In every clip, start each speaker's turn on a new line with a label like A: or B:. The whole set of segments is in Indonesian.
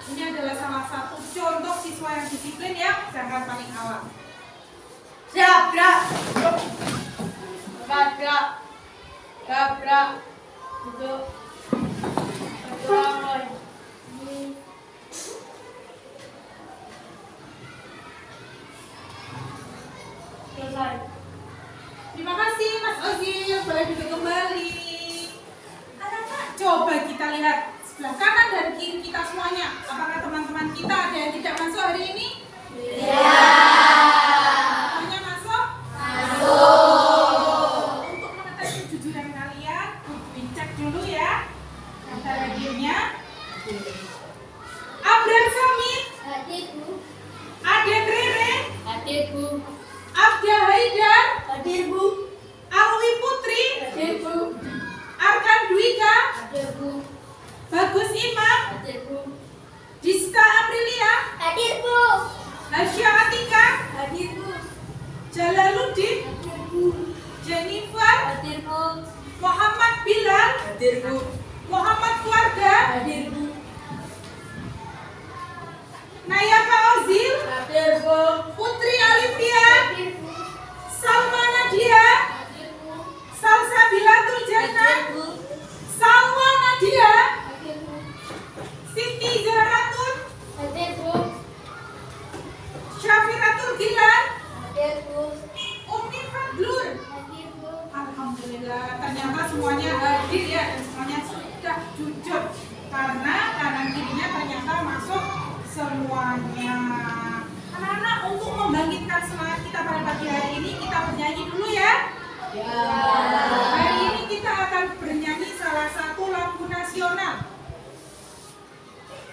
A: Ini adalah salah satu contoh siswa yang disiplin yang jangan paling awal.
B: Siap, gerak. Gerak. Gerak. Duduk. Berdua. Selesai.
A: Terima kasih Mas Ozil, boleh duduk kembali. Anak-anak, coba kita lihat sebelah kanan dan kiri kita semuanya. Apakah teman-teman kita ada yang tidak masuk hari ini?
B: Iya.
A: Semuanya masuk? Masuk. Untuk mengetes kejujuran kalian, dicek dulu ya daftar radionya. Abrar Samit,
B: Hadirku.
A: Aden Rere,
B: Hadirku.
A: Abda Haidar,
B: Hadirku.
A: Alwi Putri,
B: Hadirku.
A: Arkan Dwika,
B: Hadirku.
A: Bagus Imam,
B: Hadirku.
A: Diska Aprilia,
B: Hadirku.
A: Hasya Atika,
B: Hadirku.
A: Jalaluddin,
B: Hadirku.
A: Jennifer,
B: Hadirku.
A: Muhammad Bilal,
B: Hadirku.
A: Muhammad Keluarga,
B: Hadirku.
A: Nayaka Ozil,
B: Hadirku.
A: Putri Alivia,
B: Hadirku.
A: Salma Nadia,
B: Hadirku.
A: Salsabilatul Jannah,
B: Hadirku.
A: Salwa Nadia,
B: Hadirku.
A: Siti Zaratun,
B: Hadirku.
A: Syafiratul Gilan,
B: Hadirku.
A: Umi Fadlur.
B: Hadirku.
A: Alhamdulillah, ternyata semuanya hadir ya dan semuanya sudah jujur karena kanan kirinya ternyata masuk semuanya. Anak-anak, untuk membangkitkan semangat kita pada pagi hari ini kita bernyanyi dulu ya. Hari ini kita akan bernyanyi salah satu lagu nasional.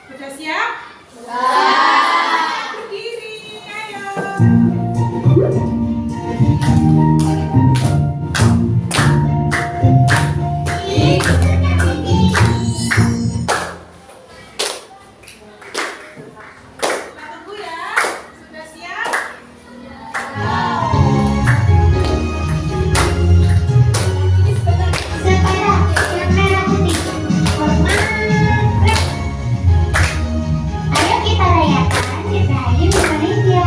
A: Sudah siap? Berdiri, ayo. Kita tunggu ya. Sudah siap?
C: Ayo kita rayakan Dirgahayu Indonesia.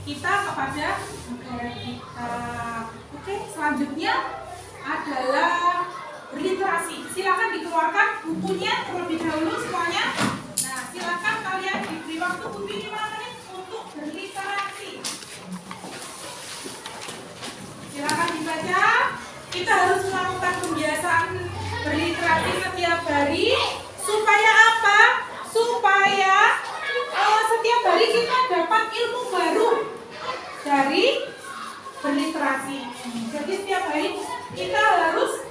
C: kita kepada negara kita. Oke.
A: selanjutnya adalah berliterasi. Silakan dikeluarkan bukunya terlebih dahulu semuanya. Nah, silakan kalian diberi waktu 5 menit untuk berliterasi. Silakan dibaca. Kita harus melakukan pembiasaan berliterasi setiap hari. Supaya apa? Supaya setiap hari kita dapat ilmu baru dari berliterasi. Jadi setiap hari kita harus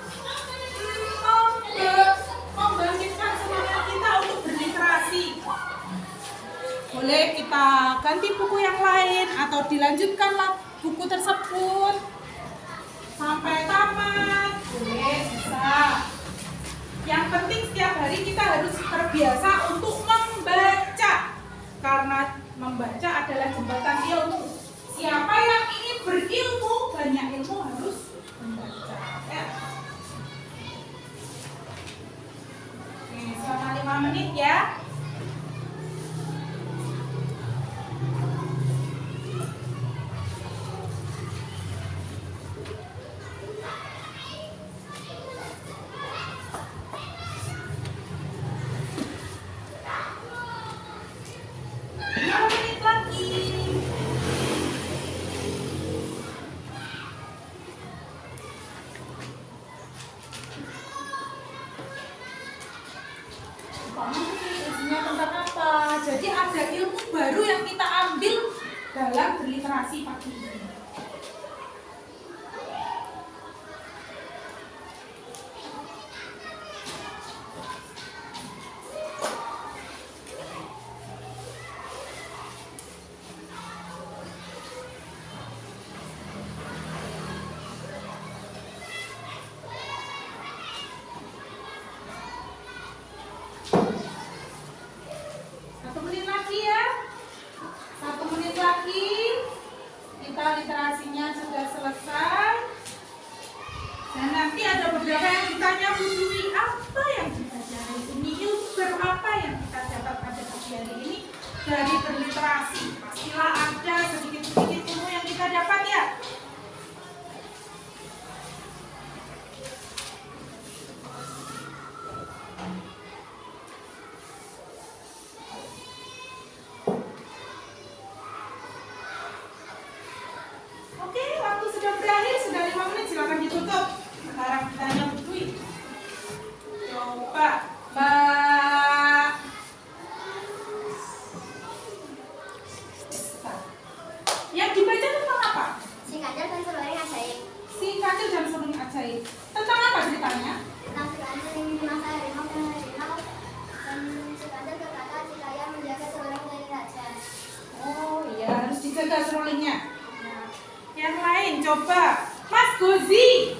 A: membangkitkan semangat kita untuk berliterasi. Boleh kita ganti buku yang lain atau dilanjutkanlah buku tersebut sampai tamat. Boleh, bisa. Yang penting setiap hari kita harus terbiasa untuk membaca. Karena membaca adalah jembatan ilmu. Siapa yang ingin berilmu, banyak ilmu harus membaca. Ya. Oke, selama 5 menit ya. Isinya tentang apa? Jadi ada ilmu baru yang kita ambil dalam berliterasi pagi ini. Literasinya sudah selesai dan nanti ada beberapa yang ditanya Putri, apa yang kita cari ini, ilmu baru apa yang kita dapat pada pagi hari ini dari berliterasi. Pastilah ada sedikit-sedikit ilmu yang kita dapat ya. Silakan ditutup. Sekarang kita tanya Putri. Coba Mbak. Yang dibaca tentang apa?
B: Si Kancil dan seluruhnya ajaib.
A: Si Kancil dan seluruhnya ajaib. Tentang apa ceritanya?
B: Tentang si Kancil yang di masa harimau dan harimau. Dan si Kancil berkata jika ia menjaga seorang dari raja.
A: Oh iya, harus dijaga serulingnya. Yang lain coba Mas Gozi.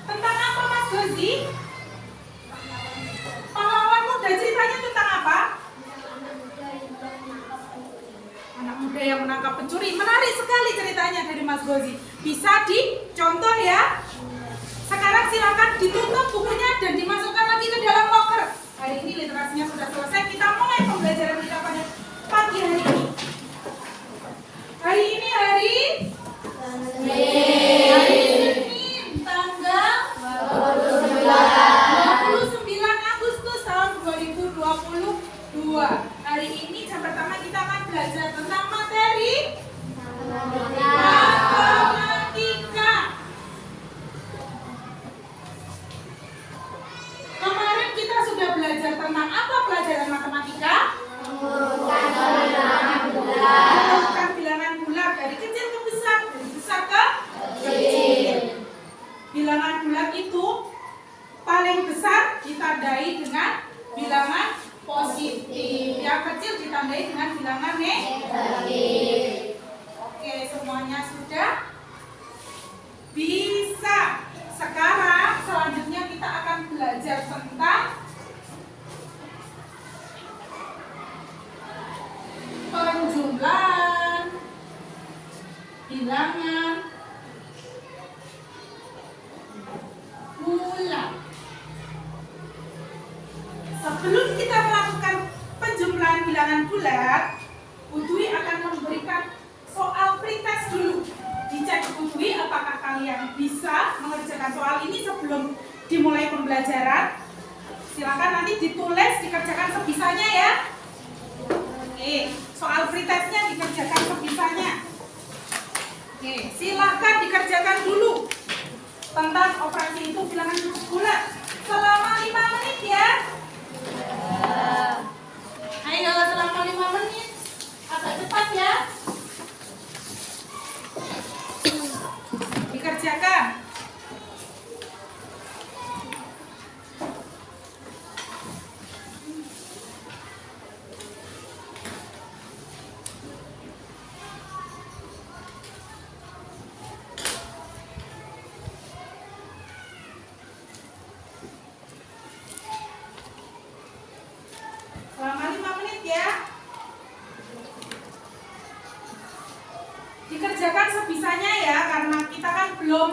A: Tentang apa Mas Gozi? Pahlawan muda, ceritanya tentang apa? Anak muda yang menangkap pencuri. Menarik sekali ceritanya dari Mas Gozi. Bisa dicontoh ya. Sekarang silakan ditutup bukunya dan dimasukkan lagi ke dalam loker. Hari ini literasinya sudah selesai. Kita mulai pembelajaran kita pada pagi hari ini. Hari ini hari Senin, tanggal 29 Agustus tahun 2022. Hari ini jam pertama kita akan belajar tentang materi matematika. Kemarin kita sudah belajar tentang apa pelajaran matematika? Menentukan bilangan bulat dari kecil ke besar, dari besar ke kecil. Bilangan bulat itu paling besar ditandai dengan bilangan positif, yang kecil ditandai dengan bilangan negatif. Oke, semuanya sudah bisa. Sekarang selanjutnya kita akan belajar tentang penjumlahan, bilangan bulat. Sebelum kita melakukan penjumlahan bilangan bulat, Bu Dwi akan memberikan soal pretest dulu. Dicek Bu Dwi apakah kalian bisa mengerjakan soal ini sebelum dimulai pembelajaran? Silakan nanti ditulis, dikerjakan sebisanya ya. Oke, soal pretestnya dikerjakan sebisanya. Oke, silakan dikerjakan dulu tentang operasi hitung bilangan bulat selama 5 menit ya. Ayo selama 5 menit, agak cepat ya. Dikerjakan. Selama 5 menit ya. Dikerjakan sebisanya ya, karena kita kan belum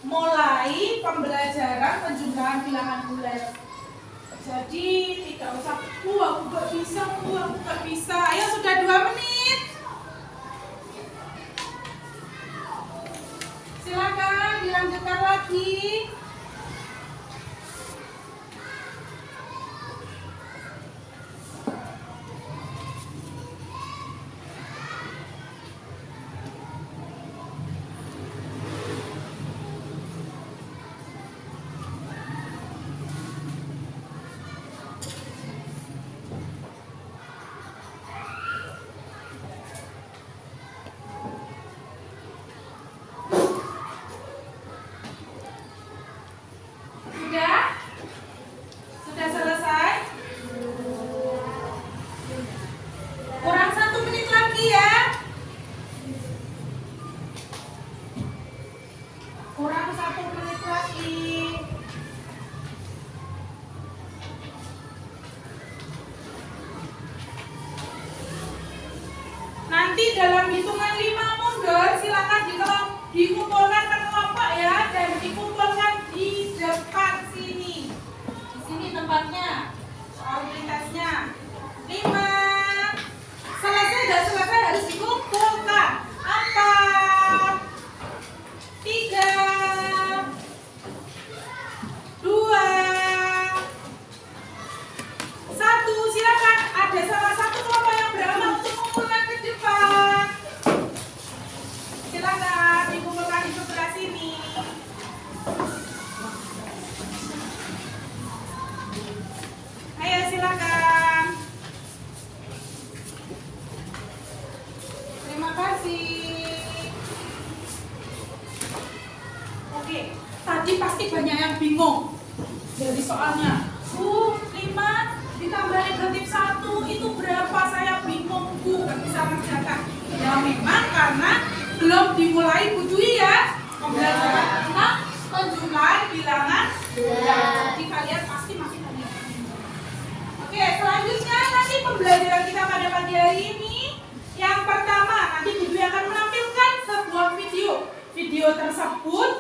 A: mulai pembelajaran penjumlahan bilangan bulat. Jadi tidak usah, aku gak bisa, aku gak bisa. Ayo sudah 2 menit. Silakan dilanjutkan lagi. Sudah selesai? Kurang 1 menit lagi ya. Kurang 1 menit lagi. Nanti dalam hitungan 5 mundur silakan dikumpulkan ke kelompok ya, dan dikumpulkan di depan sini. Di sini tempatnya. Soal pretestnya 5. Selesai dan selesai harus dikumpulkan. 4, 3, 2, 1. Silakan, ada salah satu kelompok yang beramal untuk mengumpulkan ke depan. Silakan dikumpulkan di sebelah sini. Ayo silakan. Terima kasih. Oke, tadi pasti banyak yang bingung dari soalnya. 5 ditambah negatif 1 itu berapa? Saya bingung, Bu, gak bisa mengerjakan. Ya memang karena belum dimulai Bu Dwi ya pembelajaran tentang penjumlahan bilangan bulat. Jadi kalian pasti masih banyak yang bingung. Oke, selanjutnya nanti pembelajaran kita pada pagi hari ini, yang pertama nanti Bu Dwi akan menampilkan sebuah video. Video tersebut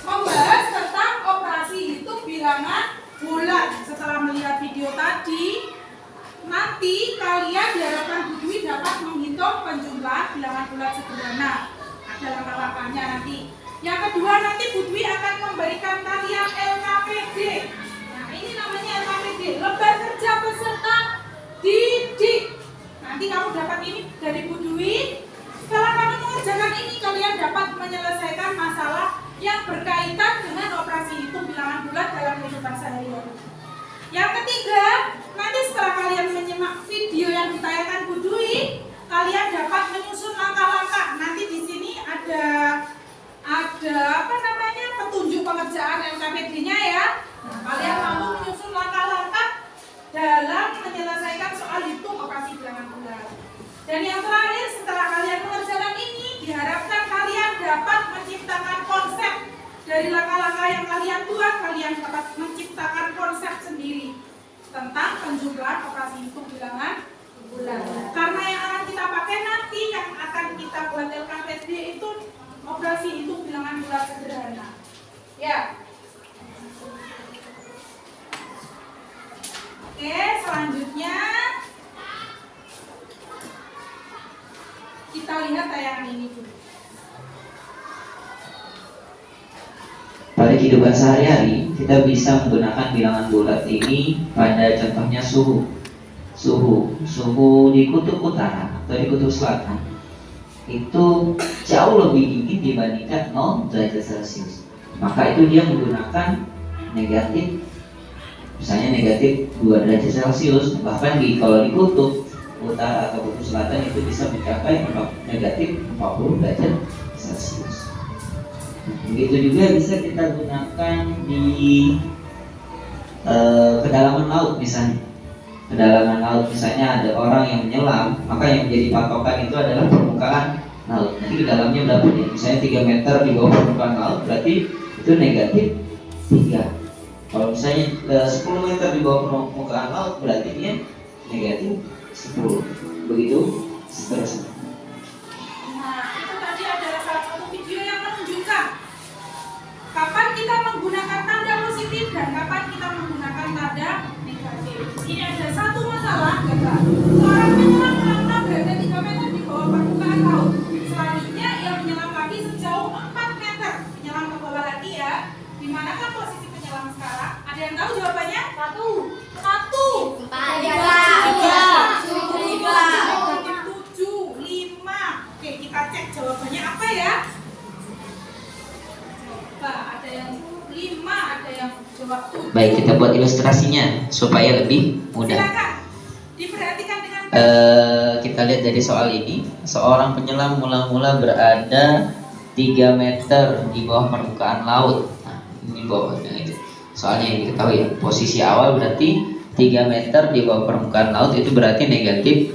A: membahas tentang operasi hitung bilangan bulat. Setelah melihat video tadi, nanti kalian diharapkan Bu Dwi dapat menghitung penjumlahan bilangan bulat sederhana. Ada langkah-langkahnya nanti. Yang kedua, nanti Bu Dwi akan memberikan kalian LKPD. Nah, ini namanya LKPD, lembar kerja peserta didik. Nanti kamu dapat ini dari Bu Dwi. Setelah kamu mengerjakan ini, kalian dapat menyelesaikan masalah yang berkaitan dengan operasi hitung bilangan bulat dalam kehidupan sehari-hari. Yang ketiga, nanti setelah kalian menyimak video yang ditayangkan Bu Dwi, kalian dapat menyusun langkah-langkah. Nanti di sini ada petunjuk pengerjaan LKPD-nya ya. Nah, kalian mampu menyusun langkah-langkah dalam menyelesaikan soal hitung operasi bilangan bulat. Dan yang terakhir, setelah kalian mengerjakan ini, diharapkan kalian dapat menciptakan konsep dari langkah-langkah yang kalian buat. Kalian dapat menciptakan konsep sendiri tentang penjumlahan operasi hitung bilangan bulat. Karena yang akan kita pakai nanti, yang akan kita buat LKPD itu operasi hitung bilangan bulat sederhana. Ya. Oke, selanjutnya kita lihat tayangan ini dulu.
D: pada kehidupan sehari-hari kita bisa menggunakan bilangan bulat ini pada contohnya suhu di kutub utara atau di kutub selatan itu jauh lebih dingin dibandingkan 0 derajat Celcius. Maka itu dia menggunakan negatif, misalnya negatif 2 derajat Celcius. Bahkan kalau di kutub utara atau kutub selatan itu bisa mencapai negatif 40 derajat Celcius. Begitu juga bisa kita gunakan di kedalaman laut misalnya. Kedalaman laut misalnya ada orang yang menyelam, maka yang menjadi patokan itu adalah permukaan laut. Nanti kedalamnya berapa ya? Misalnya 3 meter di bawah permukaan laut, berarti itu negatif 3. Kalau misalnya 10 meter di bawah permukaan laut, berarti dia negatif 10. Begitu seterusnya.
A: Nah, itu tadi adalah salah satu video yang menunjukkan kapan kita menggunakan tanda positif dan kapan kita menggunakan tanda negatif. Ini ada satu masalah, Bapak. Seorang penyelam berenang berada 3 meter di bawah permukaan laut. Selanjutnya ia menyelam lagi sejauh 4 meter. Menyelam ke bawah lagi ya. Di manakah posisi penyelam sekarang? Ada yang tahu jawabannya? 1, 7, 5. Oke, kita cek jawabannya apa ya? Coba, ada yang 5, ada yang jawab 7.
D: Baik, kita buat ilustrasinya supaya lebih mudah.
A: Silakan diperhatikan dengan
D: Kita lihat dari soal ini. Seorang penyelam mula-mula berada 3 meter di bawah permukaan laut. Nah, ini bawahnya itu. Soalnya yang diketahui ya, posisi awal berarti 3 meter di bawah permukaan laut, itu berarti negatif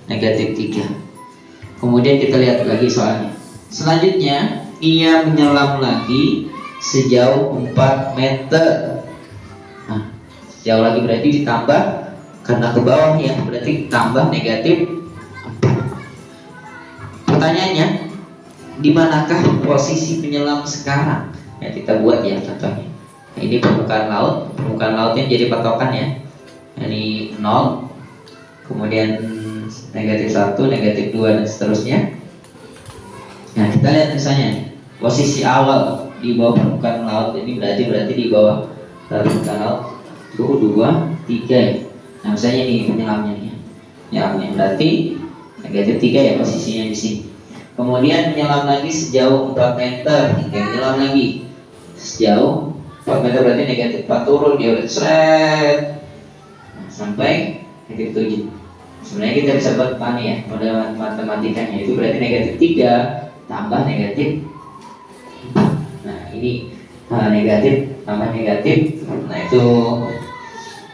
D: 3. Kemudian kita lihat lagi soalnya. Selanjutnya ia menyelam lagi sejauh 4 meter. Nah, sejauh lagi berarti ditambah, karena ke bawah ya, berarti tambah negatif 4. Pertanyaannya, di manakah posisi penyelam sekarang? Ya, kita buat ya contohnya. Nah, ini permukaan laut. Permukaan lautnya jadi patokan ya. Ini 0, kemudian negatif 1, negatif 2 dan seterusnya. Nah, kita lihat misalnya posisi awal di bawah permukaan laut ini berarti di bawah permukaan laut suhu 2, 3 ya. Nah, misalnya ini penyelamnya nih. Penyelamnya berarti negatif 3 ya posisinya di sini. Kemudian menyelam lagi sejauh 4 meter. Menyelam lagi sejauh 4 meter berarti negatif 4, turun dia udah seret. Nah, sampai negatif 7. Sebenarnya kita bisa buat apa nih ya, model matematikanya itu berarti negatif 3 tambah negatif 4. Nah, ini negatif tambah negatif. Nah, itu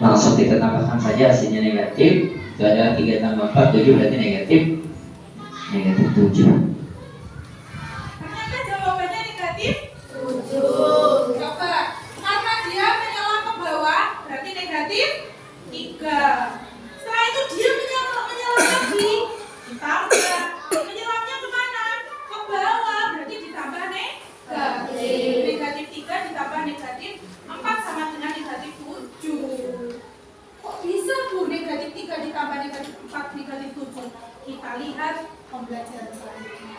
D: langsung kita tambahkan saja hasilnya negatif. Itu adalah 3 tambah 4, 7 berarti negatif 7.
A: Ternyata jawabannya negatif 7. Coba, karena dia menyelam ke bawah berarti negatif 3. Setelah itu dia menyelam lagi, ditambah. Menyelamnya kemana? Ke bawah, berarti ditambah negatif. Negatif 3 ditambah negatif 4 sama dengan negatif 7. Kok bisa Bu negatif 3 ditambah negatif 4 negatif 7? Kita lihat pembelajaran selanjutnya.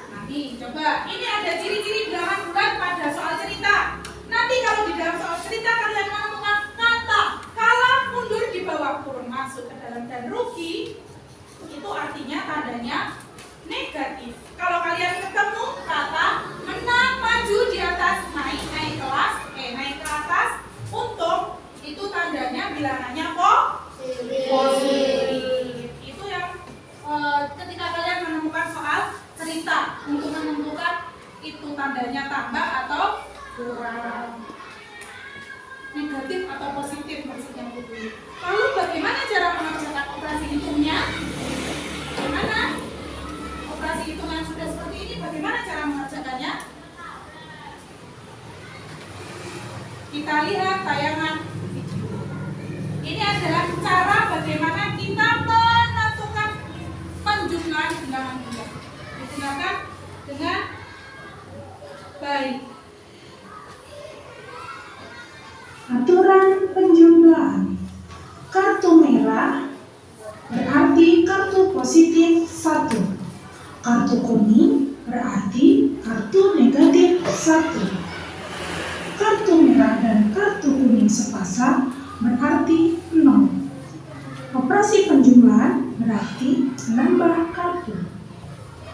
A: Nanti coba, ini ada ciri-ciri bilangan bulat pada soal cerita. Nanti kalau di dalam soal cerita kalian menemukan kata kalah, mundur, di bawah, kurun, masuk ke dalam dan rugi, itu artinya tandanya negatif. Kalau kalian ketemu kata menang, maju, di atas, naik kelas, naik ke atas, untung, itu tandanya bilangannya positif. Itu yang ketika kalian menemukan soal cerita untuk menentukan itu tandanya tambah atau kurang, negatif atau positif maksudnya Bu. Lalu bagaimana cara mengerjakan operasi hitungnya? Bagaimana? Operasi hitungan sudah seperti ini, bagaimana cara mengerjakannya? Kita lihat tayangan video. Ini adalah cara bagaimana kita menentukan penjumlahan bilangan bulat. Digunakan dengan baik.
E: Aturan penjumlahan. Kartu merah berarti kartu positif 1. Kartu kuning berarti kartu negatif 1. 1. Kartu merah dan kartu kuning sepasang berarti 0. Operasi penjumlahan berarti menambah kartu.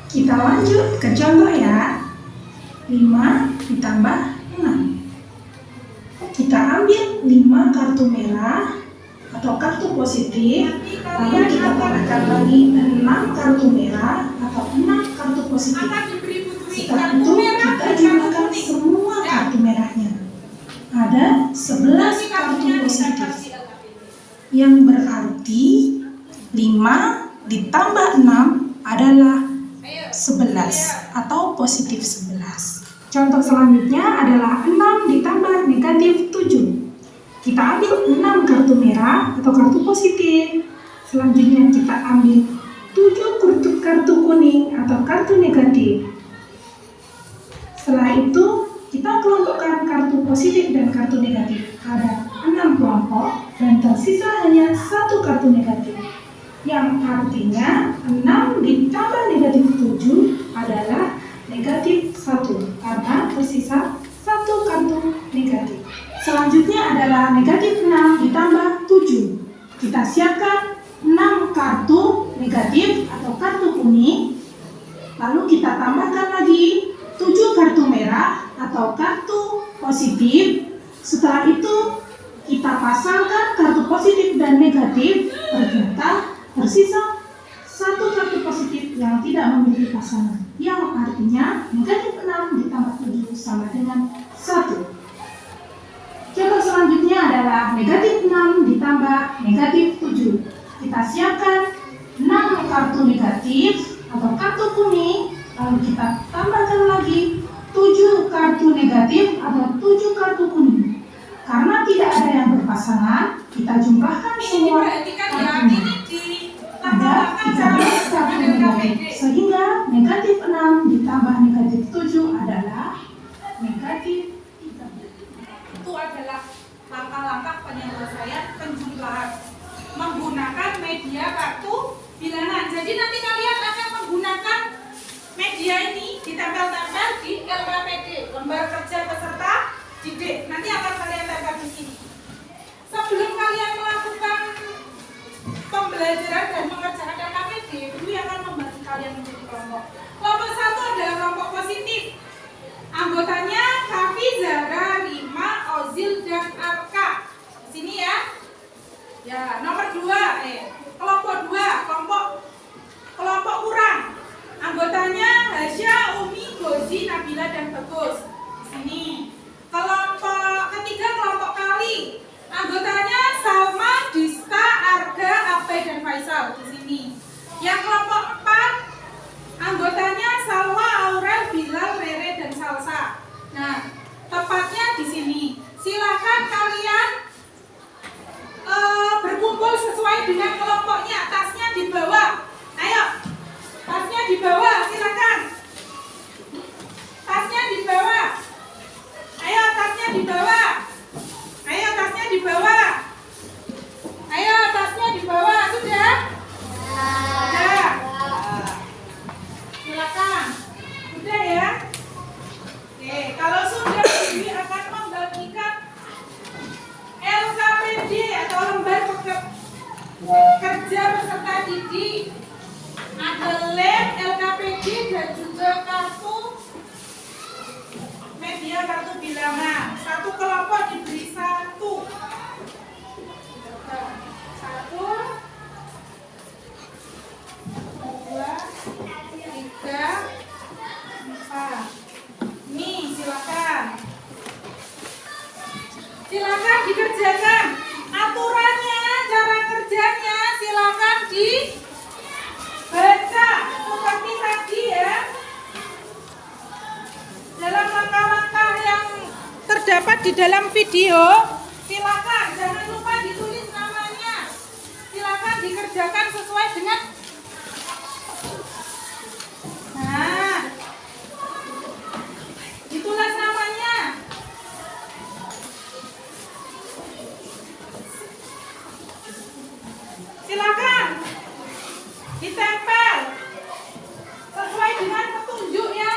E: Kita lanjut ke contoh ya. 5 ditambah 6. Kita ambil 5 kartu merah atau kartu positif, lalu kita tambahkan lagi 6 kartu merah atau 6 kartu positif.
A: Akan diberi putri
E: Setelah
A: kartu
E: itu
A: merah
E: kita
A: dan kartu
E: jumlahkan
A: kuning.
E: semua kartu merahnya. Ada 11
A: Nanti
E: kartu
A: kartunya
E: positif,
A: ditempel di LKPD.
E: yang berarti 5 ditambah 6 adalah
A: Ayo.
E: 11 atau positif 11. Contoh selanjutnya adalah 6 ditambah negatif 7. Kita ambil 6 kartu merah atau kartu positif. Selanjutnya kita ambil 7 kartu kuning atau kartu negatif. Setelah itu kita kelompokkan kartu positif dan kartu negatif. Ada 6 kelompok dan tersisa hanya 1 kartu negatif. Yang artinya 6 ditambah negatif 7 adalah negatif 1 karena tersisa 1 kartu negatif. Selanjutnya adalah negatif 6 ditambah 7. Kita siapkan 6 kartu negatif atau kartu kuning. Lalu kita tambahkan lagi 7 kartu merah atau kartu positif. Setelah itu kita pasangkan kartu positif dan negatif. Ternyata tersisa 1 kartu positif yang tidak memiliki pasangan, yang artinya negatif 6 ditambah 7 sama dengan 1. Contoh selanjutnya adalah negatif 6 ditambah negatif 7. Kita siapkan 6 kartu negatif atau kartu kuning, lalu kita tambahkan lagi 7 kartu negatif atau 7 kartu kuning. Karena tidak ada yang berpasangan, kita jumlahkan
A: Ini
E: semua
A: diperhatikan ya,
E: kartunya.
A: ini di
E: Ada 13 kartu negatif, sehingga negatif 6 ditambah negatif 7 adalah negatif 13.
A: Itu adalah langkah-langkah penyelesaian penjumlahan menggunakan media kartu bilangan. Jadi nanti kalian akan menggunakan media ini ditempel-tempel di LKPD, lembar kerja peserta didik. Nanti akan kalian tempel di sini. Sebelum kalian melakukan pembelajaran dan mengerjakan LKPD, guru akan membagi kalian menjadi kelompok. Kelompok 1 adalah kelompok positif. Anggotanya Kavi, Zara, Rima, Ozil, dan Arka. Di sini ya. Ya, nomor 2, kelompok 2, kelompok kurang. Anggotanya Hasya, Umi, Gozi, Nabila, dan Bagus. Di sini. Kelompok ketiga, kelompok kali. Anggotanya Salma, Dista, Arga, Ape, dan Faisal. Di sini. Yang kelompok 4, anggotanya Salwa, Aurel, Bilal, Rere, dan Salsa. Nah, tepatnya di sini. Silakan kalian berkumpul sesuai dengan kelompoknya. Tasnya di bawah. Ayo, tasnya di bawah. Silakan. Tasnya di bawah. Ayo, tasnya di bawah. Ayo, tasnya di bawah. Ayo, tasnya di bawah. Sudah? Sudah. Silakan. Sudah ya? Oke, kalau sudah, Bibi akan membagikan LKPD atau lembar kerja peserta didik. Ada lem, LKPD, dan juga kartu media kartu bilangan. Satu kelompok diberi 1. 1, 2, 3, 4. Nih, silakan. Silakan dikerjakan. Aturannya, cara kerjanya silakan dibaca seperti tadi ya. Dalam langkah-langkah yang terdapat di dalam video, silakan jangan lupa ditulis namanya. Silakan dikerjakan sesuai dengan. Nah, ditulis namanya. Silakan ditempel sesuai dengan petunjuk ya.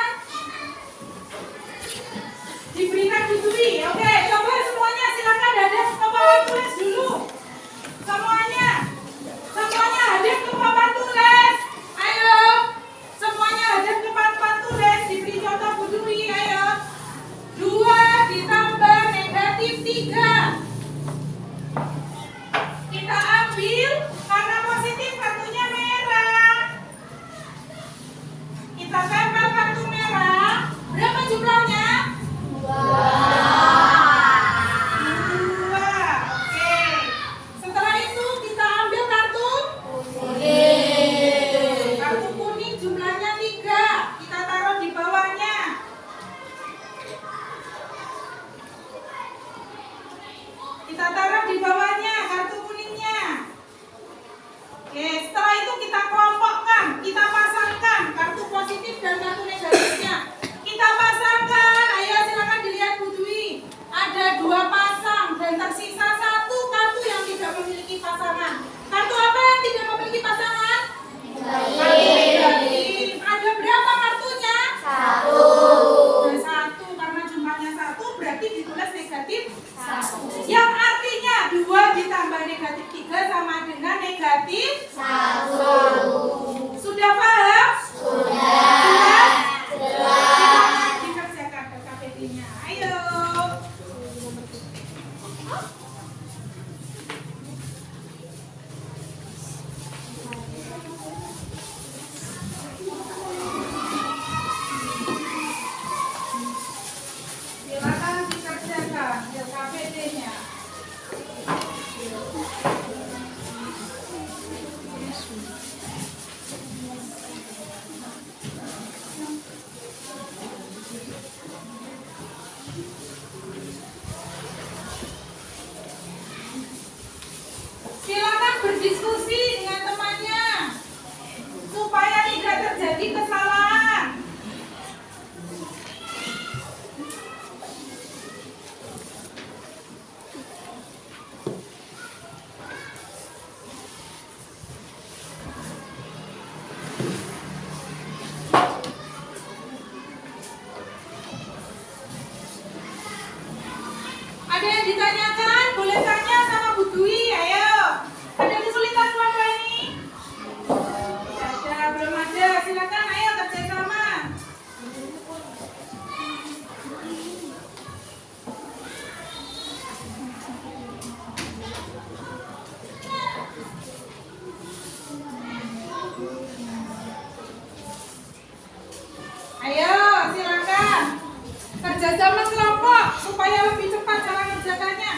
A: kerjasama kelompok supaya lebih cepat cara kerjakannya.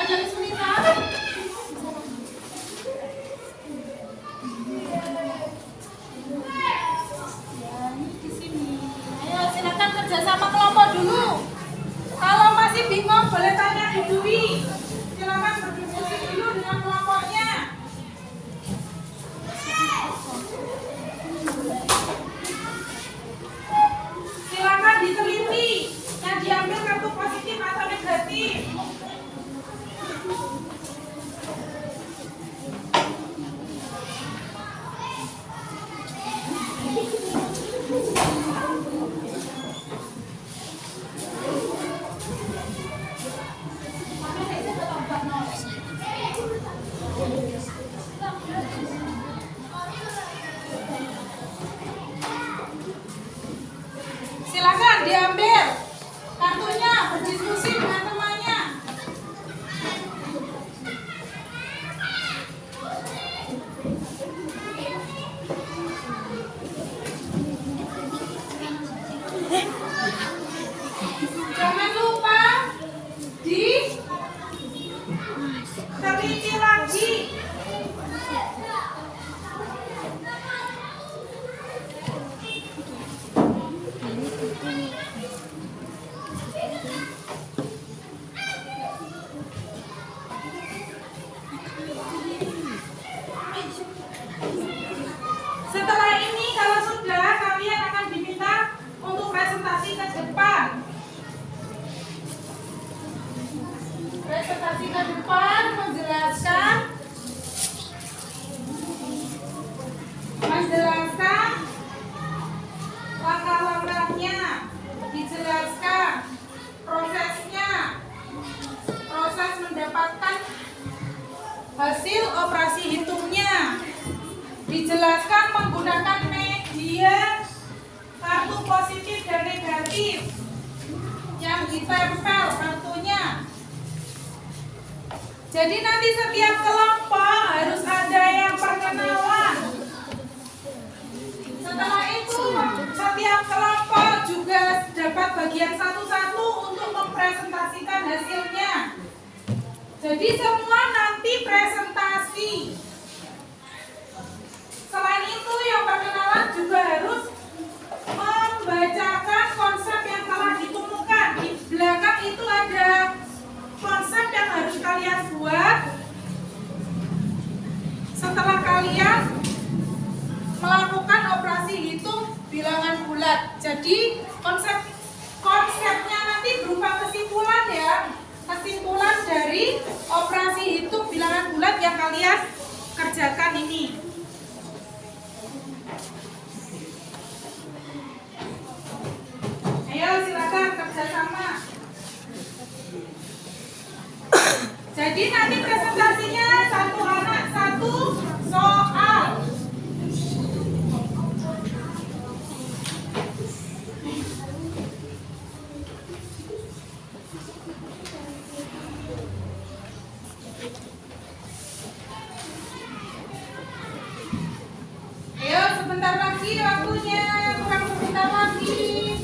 A: Ada kesulitan? Di sini. Ayo silakan kerjasama kelompok dulu. Kalau masih bingung boleh tanya Bu Dwi. Silakan berdiskusi dulu dengan kelompoknya. Silakan diteliti yang diambil kartu positif atau negatif. Silakan diambil kartunya, berdiskusi dengan temannya. Jangan lupa diteliti lagi. Setelah ini kalau sudah, kalian akan diminta untuk presentasi ke depan. Presentasi ke depan menjelaskan langkah-langkahnya, dijelaskan prosesnya, proses mendapatkan hasil operasi hitungnya, dijelaskan menggunakan media kartu positif dan negatif yang ditempel kartunya. Jadi nanti setiap kelompok harus ada yang perkenalan. Setelah itu setiap kelompok juga dapat bagian satu-satu untuk mempresentasikan hasilnya. Jadi semua nanti presentasi. Selain itu yang perkenalan juga harus membacakan konsep yang telah ditemukan. Di belakang itu ada konsep yang harus kalian buat setelah kalian melakukan operasi hitung bilangan bulat. Jadi konsepnya nanti berupa kesimpulan ya. Kesimpulan dari operasi hitung bilangan bulat yang kalian kerjakan ini. Ayo silakan kerjasama. Jadi nanti presentasinya satu anak satu soal. Ayo sebentar lagi waktunya, kurang sebentar lagi.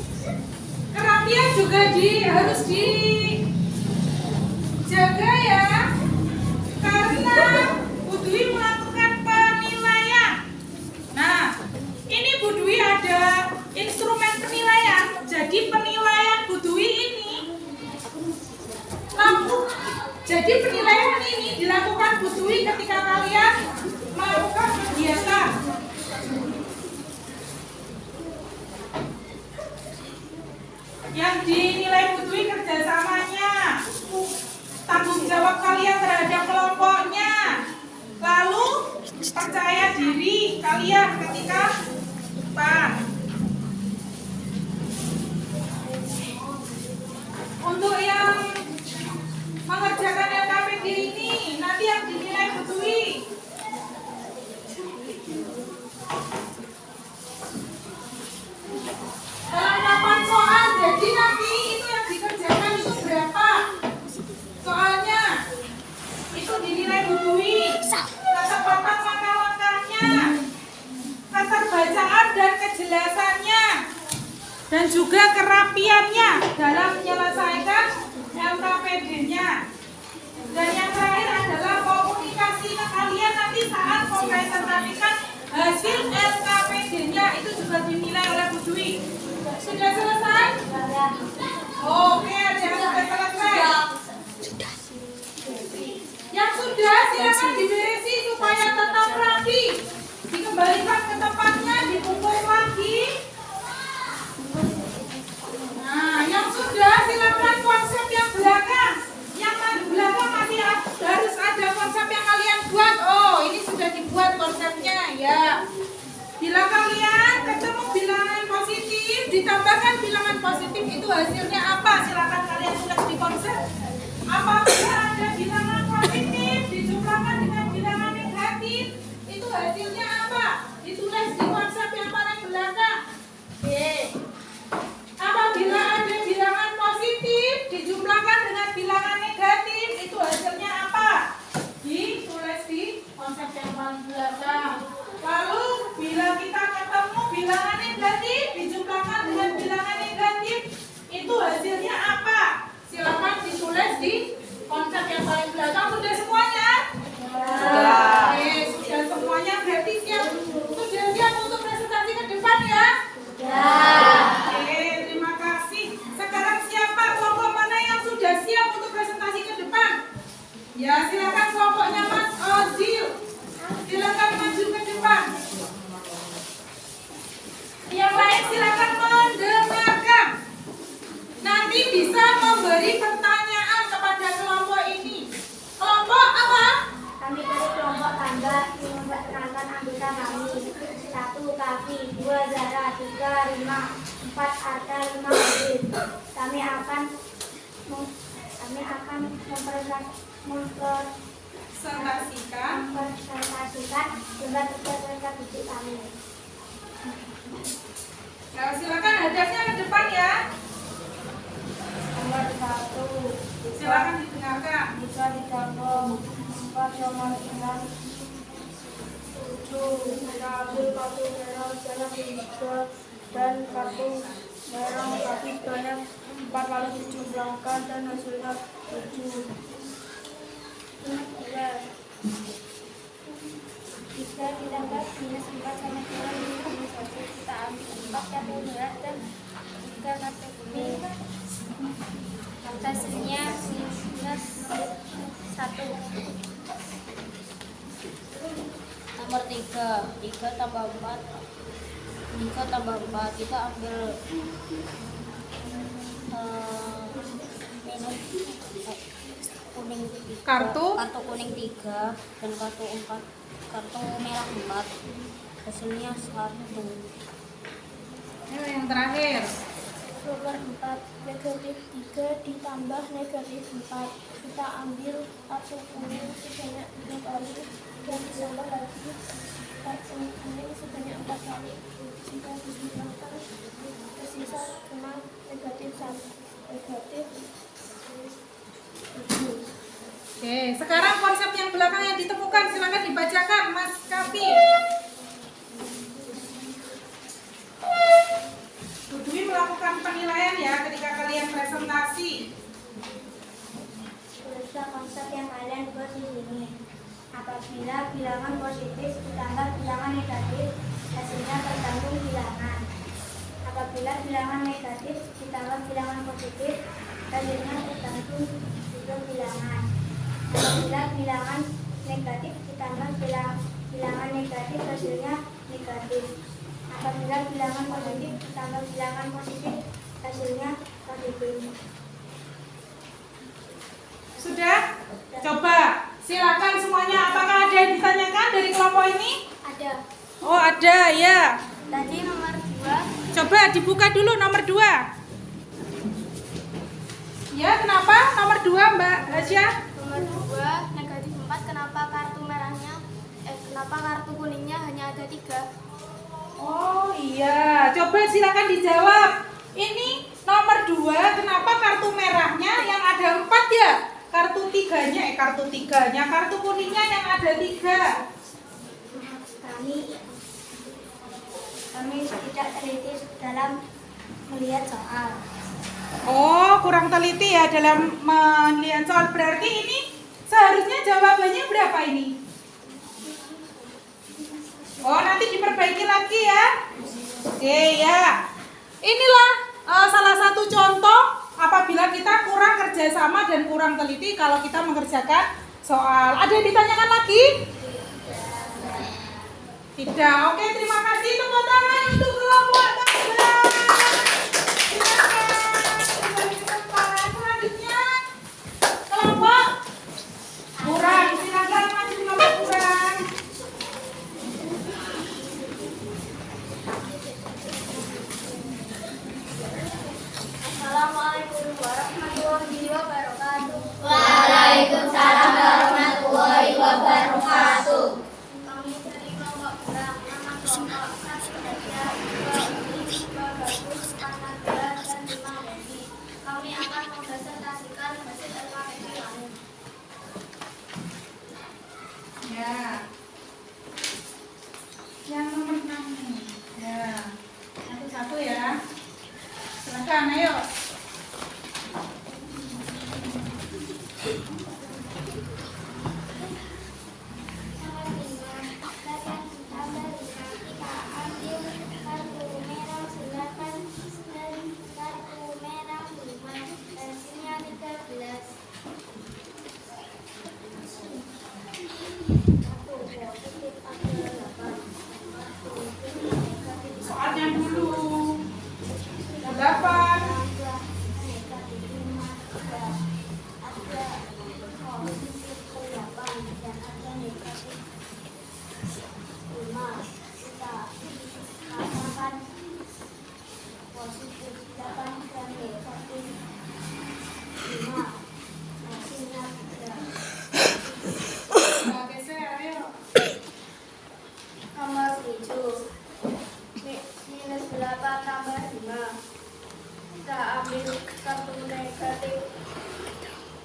A: Kerapian juga harus dijaga ya, karena Bu Dwi melakukan penilaian. Nah, ini Bu Dwi ada instrumen penilaian. Jadi penilaian Bu Dwi ini dilakukan Bu Dwi ketika kalian melakukan kegiatan. Yang dinilai Bu Dwi kerjasamanya, tanggung jawab kalian terhadap kelompoknya, lalu percaya diri kalian ketika depan. Untuk yang mengerjakan LKPD ini, nanti yang dinilai Bu Dwi Bu Dwi. Kecepatan langkah-langkahnya, keterbacaan dan kejelasannya, dan juga kerapiannya dalam menyelesaikan LKPD-nya. Dan yang terakhir adalah komunikasi ke kalian nanti saat mempresentasikan hasil LKPD-nya, itu juga dinilai oleh Bu Dwi. Sudah selesai? Oke, ada yang sudah selesai. Yang sudah silakan diberesi supaya tetap rapi. Dikembalikan ke tempatnya, dibungkus lagi. Nah, yang sudah silakan konsep yang belakang. Yang belakang masih harus ada konsep yang kalian buat. Oh, ini sudah dibuat konsepnya ya. Bila kalian ketemu bilangan positif, ditambahkan bilangan positif, itu hasilnya apa? Silakan kalian tulis di konsep. Apabila ada bilangan positif dijumlahkan dengan bilangan negatif, itu hasilnya apa? Ditulis di konsep yang paling belakang. Oke. Apabila ada bilangan positif dijumlahkan dengan bilangan negatif, itu hasilnya apa? Ditulis di konsep yang paling belakang. Lalu bila kita ketemu bilangan negatif dijumlahkan dengan bilangan negatif, itu hasilnya apa? Silakan ditulis di konsep yang paling belakang. Sudah semuanya? Oke, sudah semuanya. Berarti sudah siap untuk presentasi ke depan ya? Oke, terima kasih. Sekarang siapa kelompok mana yang sudah siap untuk presentasi ke depan? Ya, silakan kelompoknya Mas Ozil. Silakan maju ke depan. Yang lain silakan mendengarkan. Nanti bisa memberi pertanyaan kepada kelompok ini. Kelompok apa?
B: Kami dari kelompok tangga ingin memperkenalkan anggota kami. 1. Kaki, 2. Zara, 3. Rima, 4. Arta, 5. Adil. Kami akan mempresentasikan jumlah tugas didik kami.
A: Nah, silakan hadapnya ke depan ya.
B: Nomor 1.
A: Silakan didengarkan.
B: Bisa ditambah 4 nomor 6 7 mengambil kartu merah sebanyak 3 dan kartu merah tapi sebanyak 4 lalu dijumlahkan dan hasilnya 7. 3 ditambah minus 4 sama dengan minus 1. Kita ambil 4 kartu merah dan 3 kartu kuning. Hasilnya minus 1.
F: Nomor 3 tambah 4 kita ambil minus kuning 3,
A: Kartu
F: kuning 3 dan kartu merah 4, hasilnya 1.
A: yang terakhir.
B: Nomor 4 negatif 3 ditambah negatif 4. Kita ambil kartu kuning sebanyak 3 kali dan ditambah lagi kartu kuning sebanyak 4 kali. Jika dijumlahkan tersisa cuma negatif 1.
A: Oke, sekarang konsep yang belakang yang ditemukan silakan dibacakan Mas Kavi. Bu Dwi melakukan penilaian ya ketika kalian presentasi.
B: Tulislah konsep yang kalian buat di sini. Apabila bilangan positif ditambah bilangan negatif, hasilnya tergantung bilangan. Apabila bilangan negatif ditambah bilangan positif, hasilnya tergantung juga bilangan. Apabila bilangan negatif ditambah bilangan negatif, hasilnya negatif. Apabila bilangan positif ditambah bilangan positif, hasilnya positif.
A: Sudah? Coba silakan semuanya. Apakah ada yang ditanyakan dari kelompok ini?
B: Ada.
A: Oh, ada ya.
B: Tadi nomor 2.
A: Coba dibuka dulu nomor 2. Ya, kenapa? Nomor 2, Mbak Asya?
B: Nomor 2 negatif 4. Kenapa kartu kuningnya hanya ada 3?
A: Oh iya, coba silakan dijawab. Ini nomor 2, kenapa kartu merahnya yang ada 4 ya? kartu tiganya, kartu kuningnya yang ada 3.
B: Kami tidak teliti dalam melihat soal.
A: Oh, kurang teliti ya dalam melihat soal. Berarti ini seharusnya jawabannya berapa ini? Oh, nanti diperbaiki lagi ya. Oke ya. Inilah salah satu contoh apabila kita kurang kerjasama dan kurang teliti kalau kita mengerjakan soal. Ada yang ditanyakan lagi? Tidak. Oke, terima kasih. Tepuk tangan untuk kelompok tambah. Silakan. Selanjutnya kelompok kurang. Silakan maju kelompok kurang.
B: Assalamualaikum warahmatullahi wabarakatuh.
C: Waalaikumsalam warahmatullahi wabarakatuh.
B: Kami dari kelompok kurang nama kelompok 1 Dajjal, 2 Uli, 2 Bagus, 4 Nabila, dan 5 Devi. Kami akan mempresentasikan hasil LKPP kami.
A: Ya. Yang nomor 6 nih. Ya. Satu-satu ya. Silakan, ayo. Soalnya dulu. 8. Nah, geser, ayo.
B: Nomor 7 minus 8 tambah 5. Kita ambil kartu negatif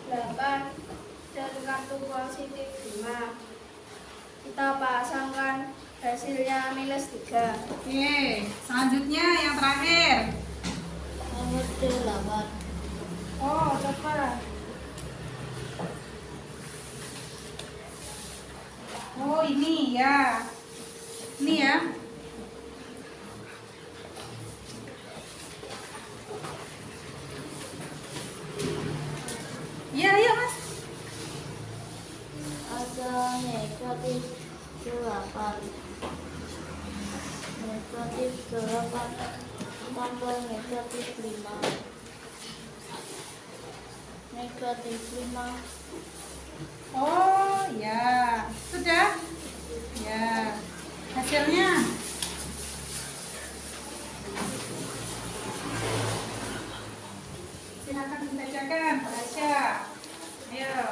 B: 8 dan kartu positif 5. Kita pasangkan hasilnya minus 3.
A: Oke, selanjutnya yang terakhir.
F: Nomor 8.
A: Oh, coba. Oh, ini ya. Ini ya. Iya, iya, Mas.
F: Ada negatif 8. Negatif 8 tambah negatif 5. Negatif 5.
A: Oh, ya. Sudah? Ya. Hasilnya. Silakan dibacakan, baca. Ayo.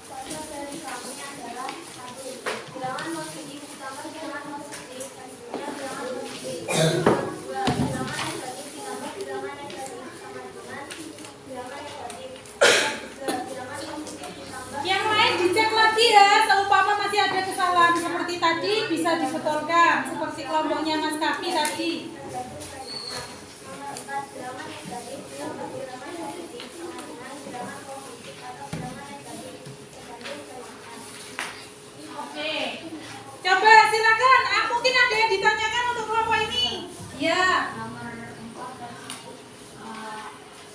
B: Contoh dari kami adalah 1. Bilangan positif ditambah bilangan positif, hasilnya bilangan positif. 2. Bilangan negatif ditambah bilangan negatif sama dengan bilangan negatif. 3. Bilangan positif ditambah
A: Yang lain dicek lagi ya, seumpama masih ada kesalahan seperti tadi bisa dibetulkan, seperti kelompoknya Mas Kafi tadi.
B: Nomor 4. Bilangan negatif ditambah bilangan positif sama dengan bilangan positif atau bilangan negatif tergantung kebanyakan.
A: Oke, coba silakan. Mungkin ada yang ditanyakan untuk kelompok ini. Ya.
F: Nomor 4 tadi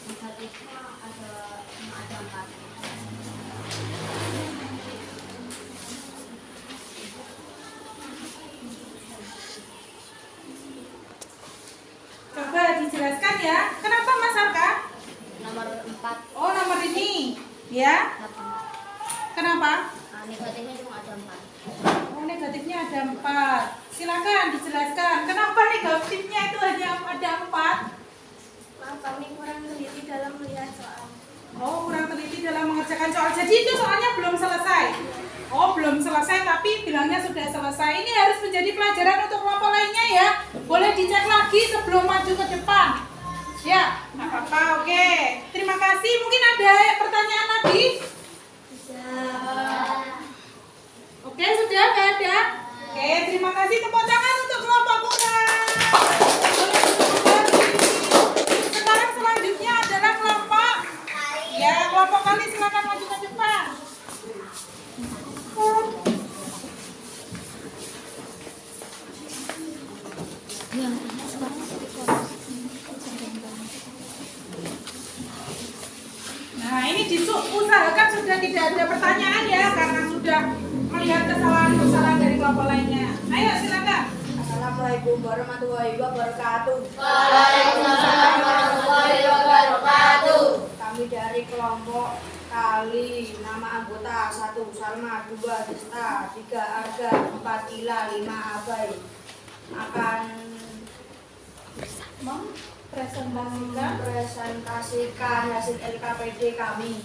F: negatifnya ada 4.
A: Coba dijelaskan ya. Kenapa Mas Arka?
F: Nomor 4.
A: Oh, nomor ini. Ya. Kenapa?
F: Negatifnya cuma ada 4.
A: Oh, negatifnya ada 4. Silakan dijelaskan. Kenapa negatifnya itu hanya ada 4?
B: Kami kurang teliti dalam melihat soal.
A: Oh, kurang teliti dalam mengerjakan soal. Jadi itu soalnya belum selesai. Oh, belum selesai tapi bilangnya sudah selesai. Ini harus menjadi pelajaran untuk kelompok lainnya ya. Boleh dicek lagi sebelum maju ke depan. Ya, nggak apa-apa. Oke. Terima kasih. Mungkin ada pertanyaan lagi? Oke, sudah nggak ada? Oke, terima kasih. Tepuk tangan untuk kelompok kurang. Sekarang selanjutnya adalah kelompok. Ya, kelompok kali silakan maju ke depan. Nah, ini diusahakan sudah tidak ada pertanyaan ya, karena sudah melihat kesalahan-kesalahan dari kelompok lainnya. Ayo, silakan.
F: Assalamualaikum warahmatullahi wabarakatuh.
C: Waalaikumsalam warahmatullahi wabarakatuh.
F: Kami dari kelompok kali, nama anggota 1 Salma, 2 Desta, 3 Arga, 4 Ila, 5 Abai akan mempresentasikan hasil LKPD kami.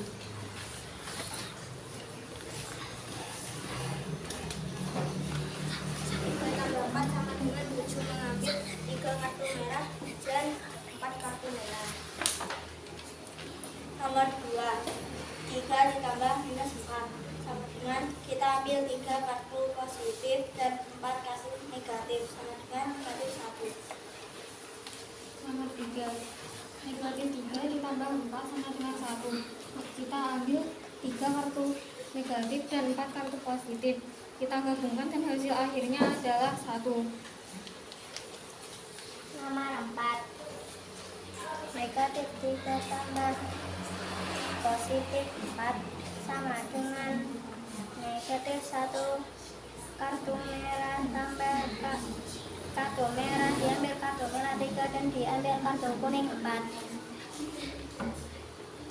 B: Tambah 4 sama dengan 7 mengambil 3 kartu merah dan 4 kartu merah. Nomor 2, 3 ditambah minus 4 sama dengan kita ambil 3 kartu positif dan 4 kartu negatif sama dengan negatif 1.
G: Nomor 3, negatif 3 ditambah 4 sama dengan 1. Kita ambil 3 kartu negatif dan 4 kartu positif. Kita gabungkan dan hasil akhirnya adalah 1.
B: Nomor 4, negatif 3 tambah positif 4 sama dengan negatif 1. Kartu merah tambah kartu merah, diambil kartu merah 3 dan diambil kartu kuning 4.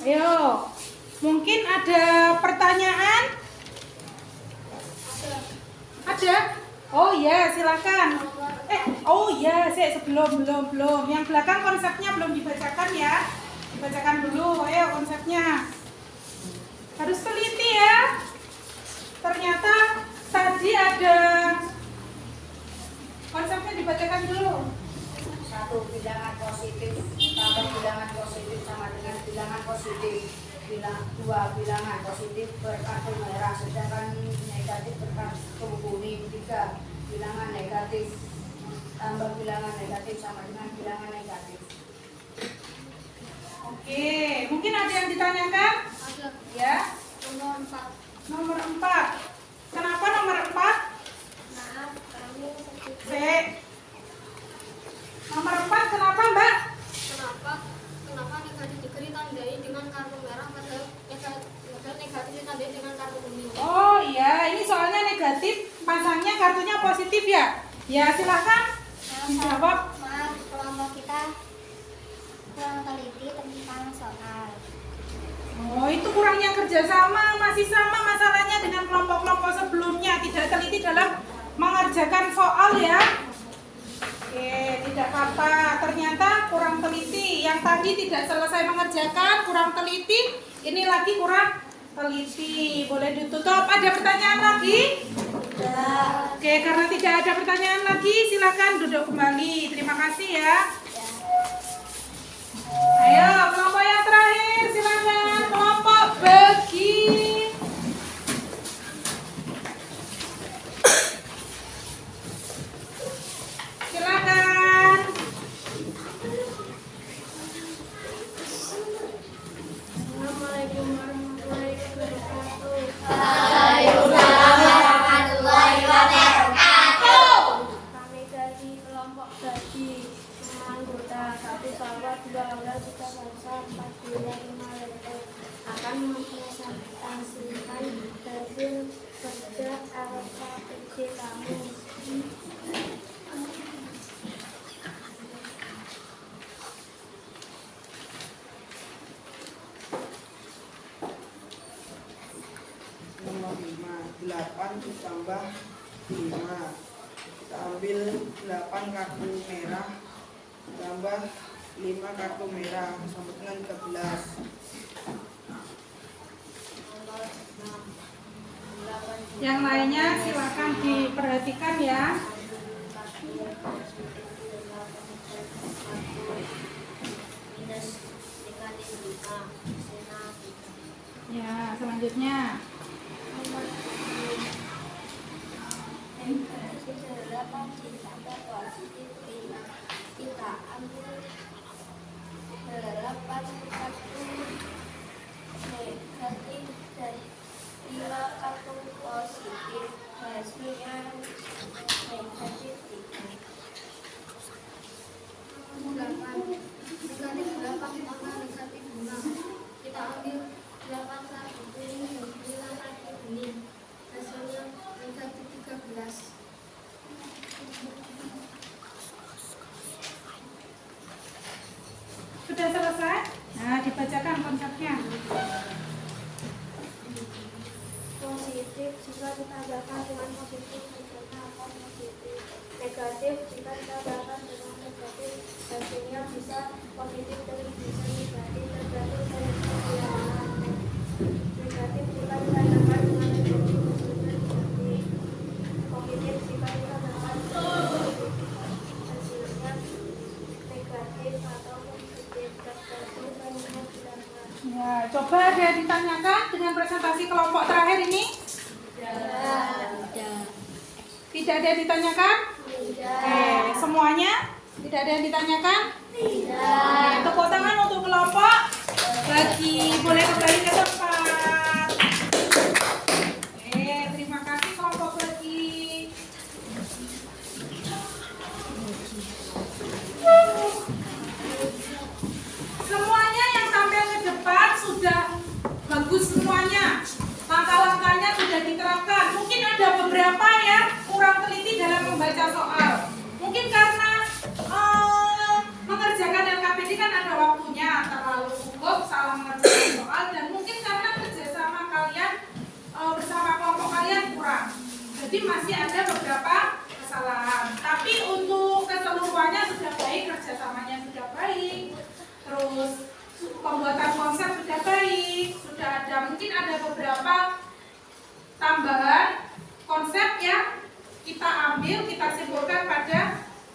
A: Ayo, mungkin ada pertanyaan? Ada? Oh ya, silakan. Oh ya, sebelum. Yang belakang konsepnya belum dibacakan ya. Dibacakan dulu, ayo konsepnya. Harus teliti ya. Ternyata tadi ada konsepnya, dibacakan dulu.
F: 1 bilangan positif tambah bilangan positif sama dengan bilangan positif. 2 bilangan positif berkartu merah sedangkan negatif berkartu kuning. 3 bilangan negatif tambah bilangan negatif sama dengan bilangan negatif.
A: Oke, mungkin ada yang ditanyakan?
G: Ada
A: Ya.
G: nomor 4.
A: Nomor 4. Kenapa nomor 4?
B: Maaf, kami sedikit.
A: C. Nomor 4 kenapa, Mbak?
G: Kenapa negatif ditandai dengan kartu merah padahal negatif ditandai dengan kartu kuning?
A: Oh iya, ini soalnya negatif, pasangnya kartunya positif ya? Ya, silakan dijawab.
B: Maaf, kelompok kita kurang teliti tentang soal.
A: Oh, itu kurangnya kerjasama, masih sama masalahnya dengan kelompok-kelompok sebelumnya, tidak teliti dalam mengerjakan soal ya. Oke, tidak apa-apa. Ternyata kurang teliti. Yang tadi tidak selesai mengerjakan, kurang teliti. Ini lagi kurang teliti. Boleh ditutup. Ada pertanyaan lagi?
B: Tidak.
A: Oke, karena tidak ada pertanyaan lagi, silakan duduk kembali. Terima kasih ya. Ayo, kelompok yang terakhir, silakan. Kelompok bagi. Silakan.
B: Assalamualaikum warahmatullahi wabarakatuh.
C: Waalaikumsalam warahmatullahi wabarakatuh.
B: Kami dari kelompok bagi anggota 1 Salwa, 2 Aula, 3 Salsa, 4 Bila, 5 Lente akan mempresentasikan hasil kerja LKPD kami.
H: Nomor 5, 8 ditambah 5. Kita ambil 8 kartu merah tambah 5 kartu merah sama dengan 13.
A: Yang lainnya silakan diperhatikan ya. Ya, selanjutnya.
B: negatif 8 ditambah positif 5. Kita ambil 8 kartu negatif dan 5 kartu positif. Hasilnya negatif 3.
G: 8 negatif 8 ditambah negatif 5. Kita ambil 8 kartu kuning dan 9 kartu kuning. Hasilnya negatif 13.
A: Sudah selesai? Nah, dibacakan konsepnya.
B: Positif jika ditambahkan dengan positif hasilnya akan positif. Negatif jika ditambahkan dengan negatif hasilnya bisa positif dan bisa negatif tergantung dari bilangan. Negatif jika ditambahkan dengan negatif hasilnya negatif. Positif jika ditambahkan dengan positif hasilnya negatif atau positif tergantung dari bilangan.
A: Ya, coba ada ditanyakan dengan presentasi kelompok terakhir ini. Tidak ada yang ditanyakan? Oke, semuanya? Tidak ada yang ditanyakan? Tidak. Tepuk tangan untuk kelompok. Boleh kembali ke tempat. Terima kasih kelompok bagi. Semuanya yang tampil ke depan sudah bagus semuanya. Langkah-langkahnya sudah diterapkan. Mungkin ada beberapa yang kurang teliti dalam membaca soal. Mungkin karena mengerjakan LKPD kan ada waktunya, terlalu gugup, salah mengerjakan soal, dan mungkin karena kerjasama kalian bersama kelompok kalian kurang. Jadi masih ada beberapa kesalahan. Tapi untuk keseluruhannya sudah baik, kerjasamanya sudah baik, terus pembuatan konsep sudah baik, sudah ada, mungkin ada beberapa tambahan konsep yang kita ambil, kita simpulkan pada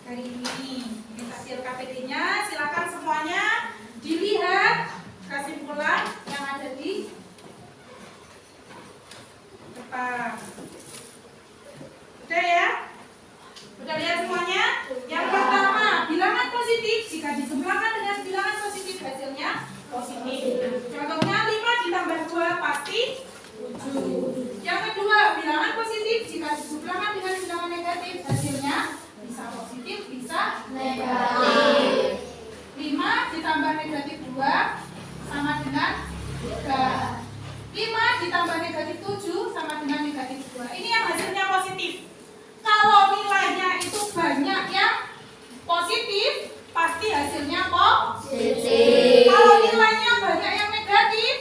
A: hari ini. Ini hasil KPD-nya, silakan semuanya dilihat kesimpulan yang ada di depan. Udah ya? Udah lihat semuanya? Yang pertama, bilangan positif jika dijumlahkan dengan bilangan positif hasilnya positif. Contohnya 5 ditambah 2 pasti 7. Yang kedua, bilangan positif jika dijumlahkan dengan bilangan negatif hasilnya bisa positif, bisa negatif. 5 ditambah negatif 2 sama dengan 3. 5 ditambah negatif 7 sama dengan negatif 2. Ini yang hasilnya positif. Kalau nilainya itu banyak yang positif, pasti hasilnya positif. Kalau nilainya banyak yang negatif,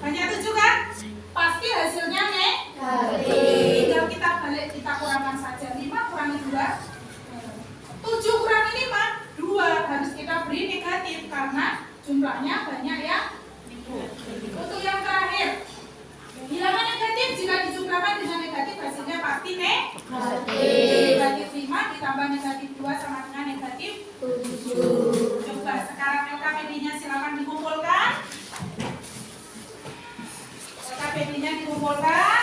A: banyak 7 kan? Pasti hasilnya negatif. Tinggal kita balik, kita kurangkan saja. 5 kurangi 2, 7 kurangi 5, 2. Harus kita beri negatif karena jumlahnya banyak yang negatif. Untuk yang terakhir, bilangan negatif jika dijumlahkan dengan negatif hasilnya pasti negatif. Negatif 5 ditambah negatif 2 sama dengan negatif 7. Coba sekarang LKPD-nya silakan dikumpulkan. LKPD-nya dikumpulkan.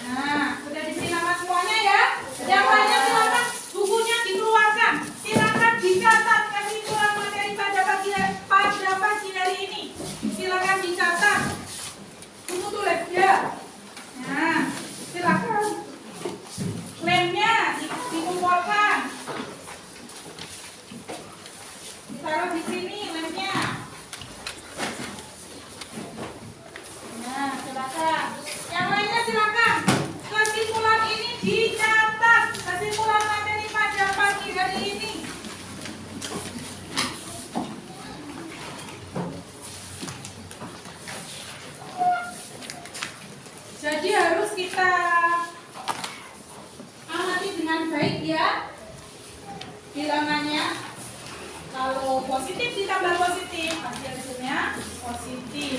A: Nah, sudah diberi nama semuanya ya. Yang lainnya silakan bukunya dikeluarkan. Silakan dicatat kesimpulan materi pada pagi hari ini. Silakan dicatat. Buku tulis ya. Nah, silakan. Lemnya dikumpulkan. Ditaruh di sini lemnya. Nah, silakan. Yang lainnya silakan. Kesimpulan ini dicatat. Kesimpulan materi pada pagi hari ini. Jadi harus kita amati dengan baik ya bilangannya. Kalau positif ditambah positif, pasti hasilnya positif.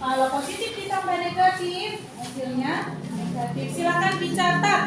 A: Kalau positif ditambah negatif, hasilnya negatif. Silakan dicatat.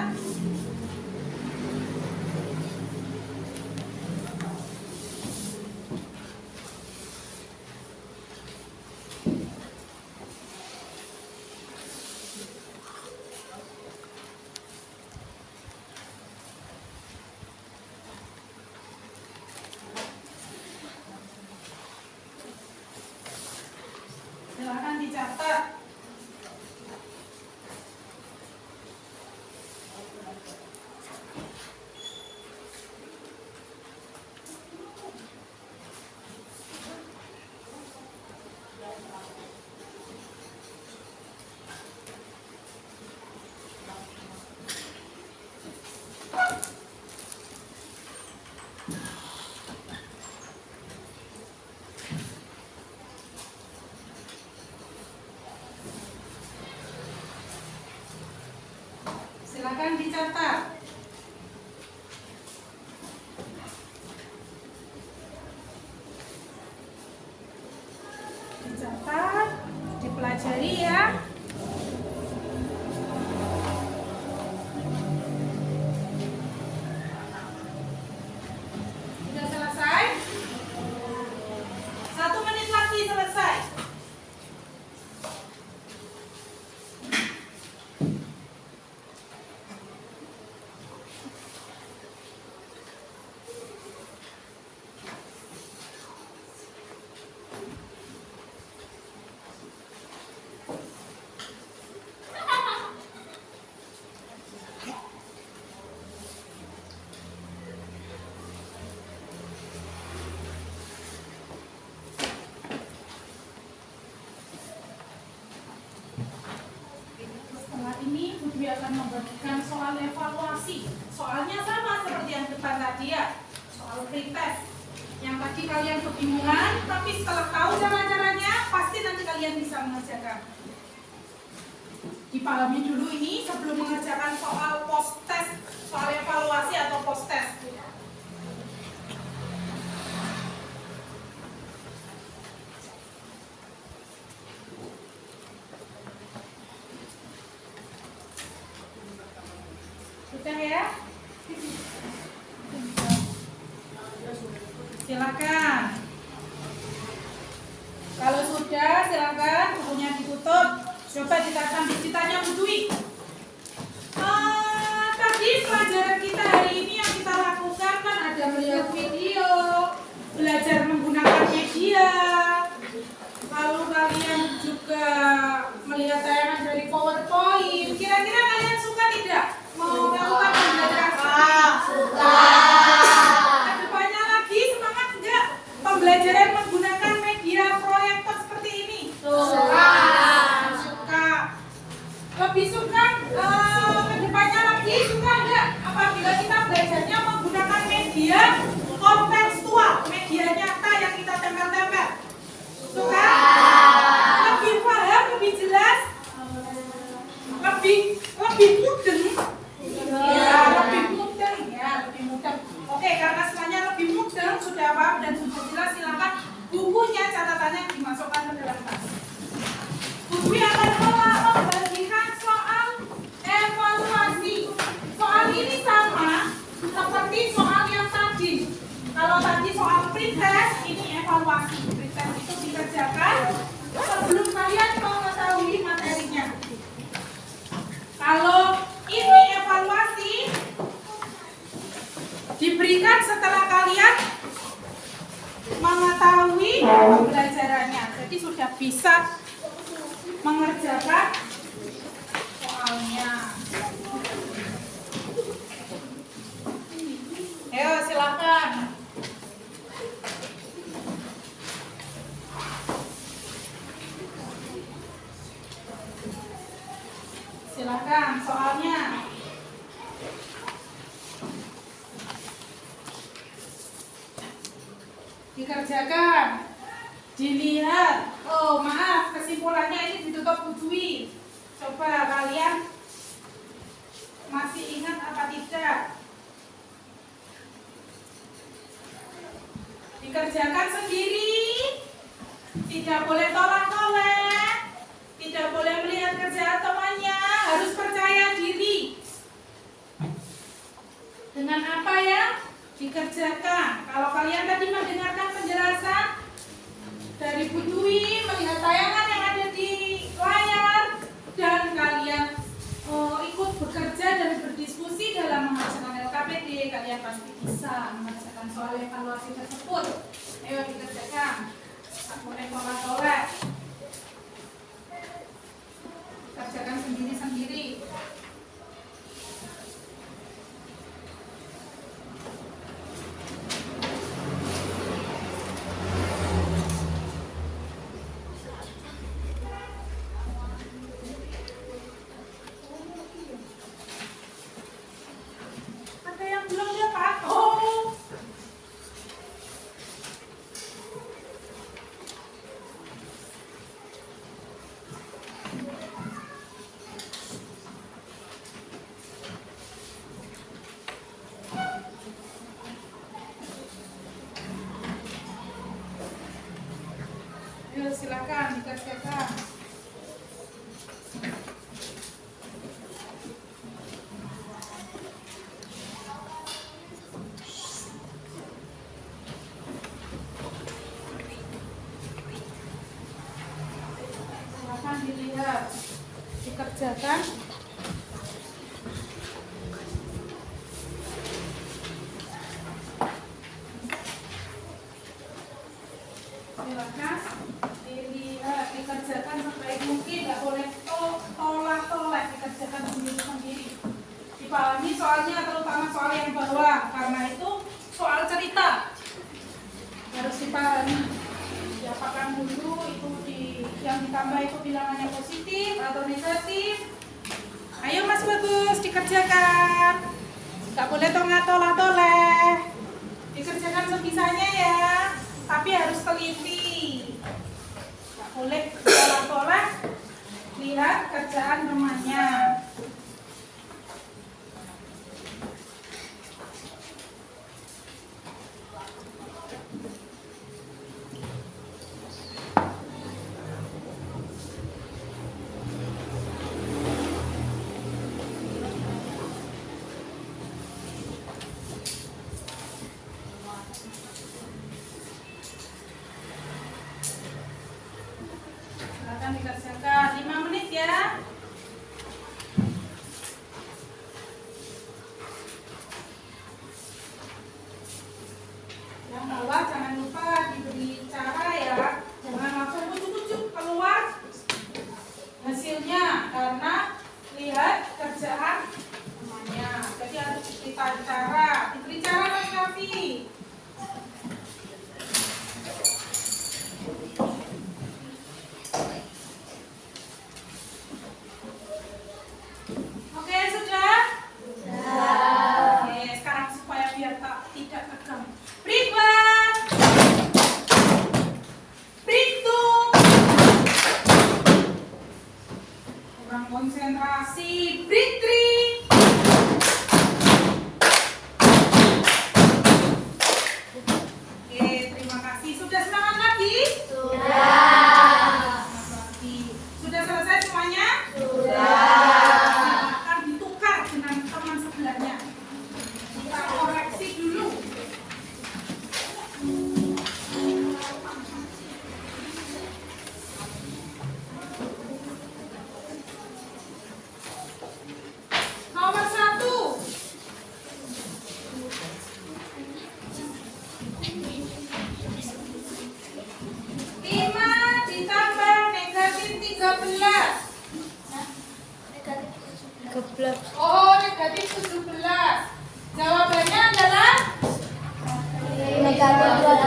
A: Silakan dicatat. Dicatat, dipelajari ya. Sudah selesai? 1 menit lagi selesai. Setelah ini Putri akan membagikan soal evaluasi. Soalnya sama seperti yang depan tadi ya, soal pretest. Yang tadi kalian kebingungan, tapi setelah tahu cara-caranya, pasti nanti kalian bisa mengerjakan. Dipahami dulu ini sebelum mengerjakan soal post test, soal evaluasi atau post test. Sudah ya? Silakan. Kalau sudah, silakan bukunya ditutup. Coba ditanya Bu Dwi. Tadi pelajaran kita hari ini yang kita lakukan kan ada melihat video, belajar menggunakan media, lalu kalian juga melihat tayangan dari PowerPoint. Kira-kira kalian suka tidak? Mau melakukan pembelajaran seperti ini?
C: Suka.
A: Kedepannya lagi semangat enggak? Pembelajaran menggunakan media proyektor seperti ini?
C: Suka.
A: Suka. Lebih suka kedepannya lagi suka enggak? Apabila kita belajarnya menggunakan media kontekstual, media nyata yang kita tempel-tempel. Suka? Lebih paham, lebih jelas? Lebih mudeng? Ya, lebih mudeng ya, lebih mudeng. Oke, karena semuanya lebih mudeng, sudah paham dan sudah jelas, silakan bukunya, catatannya dimasukkan ke dalam tas. Buku akan membagikan soal evaluasi. Soal ini sama seperti soal yang tadi. Kalau tadi soal pretest, ini evaluasi. Pretest itu dikerjakan sebelum kalian mengetahui materinya. Kalau ini evaluasi diberikan setelah kalian mengetahui pembelajarannya. Jadi sudah bisa mengerjakan soalnya. Ayo silakan. Silakan soalnya. Dikerjakan. Dilihat. Oh maaf, kesimpulannya ini ditutup Bu Dwi. Coba kalian masih ingat apa tidak? Dikerjakan sendiri. Tidak boleh tolak-tolak. Tidak boleh melihat kerjaan temannya. Harus percaya diri. Dengan apa ya? Dikerjakan. Kalau kalian tadi mendengarkan penjelasan dari Bu Dwi, melihat tayangan yang ada di layar, dan kalian ikut bekerja dan berdiskusi dalam mengerjakan LKPD, kalian pasti bisa mengerjakan soal evaluasi tersebut. Ayo dikerjakan. Tak boleh tolak-tolak. Kerjakan sendiri-sendiri. Ada yang belum ya Pak? Oh. silakan dikerjakan. Silakan dilihat, dikerjakan. Silakan dilihat, dikerjakan sebaik mungkin, nggak boleh tolak-tolak, dikerjakan sendiri-sendiri. Dipahami soalnya, terutama soal yang bawah, karena itu soal cerita harus dipahami. Diapakan dulu itu yang ditambah itu bilangannya positif atau negatif. Ayo Mas Bagus, dikerjakan. Nggak boleh tolak-tolak, dikerjakan sebisanya ya. Tapi harus teliti, nggak boleh tolak-tolak. Lihat kerjaan temannya. Silakan dikerjakan 5 menit ya. Yang bawah jangan lupa diberi cara ya, jangan langsung ujuk-ujuk keluar hasilnya, karena lihat kerjaan namanya. Jadi harus diberi cara Mas Kavi. Oke, sudah? Oke, sekarang supaya biar tidak tegang. Berikut. Berhitung. Kurang konsentrasi. Break 3. Oke, terima kasih. Sudah semangat lagi? Semangat lagi. Sudah selesai semuanya? Akan ditukar dengan teman sebelahnya. Kita koreksi dulu. Nomor 1. 5 ditambah negatif 13. Oh, negatif 17. Jawabannya adalah
C: Negatif 12.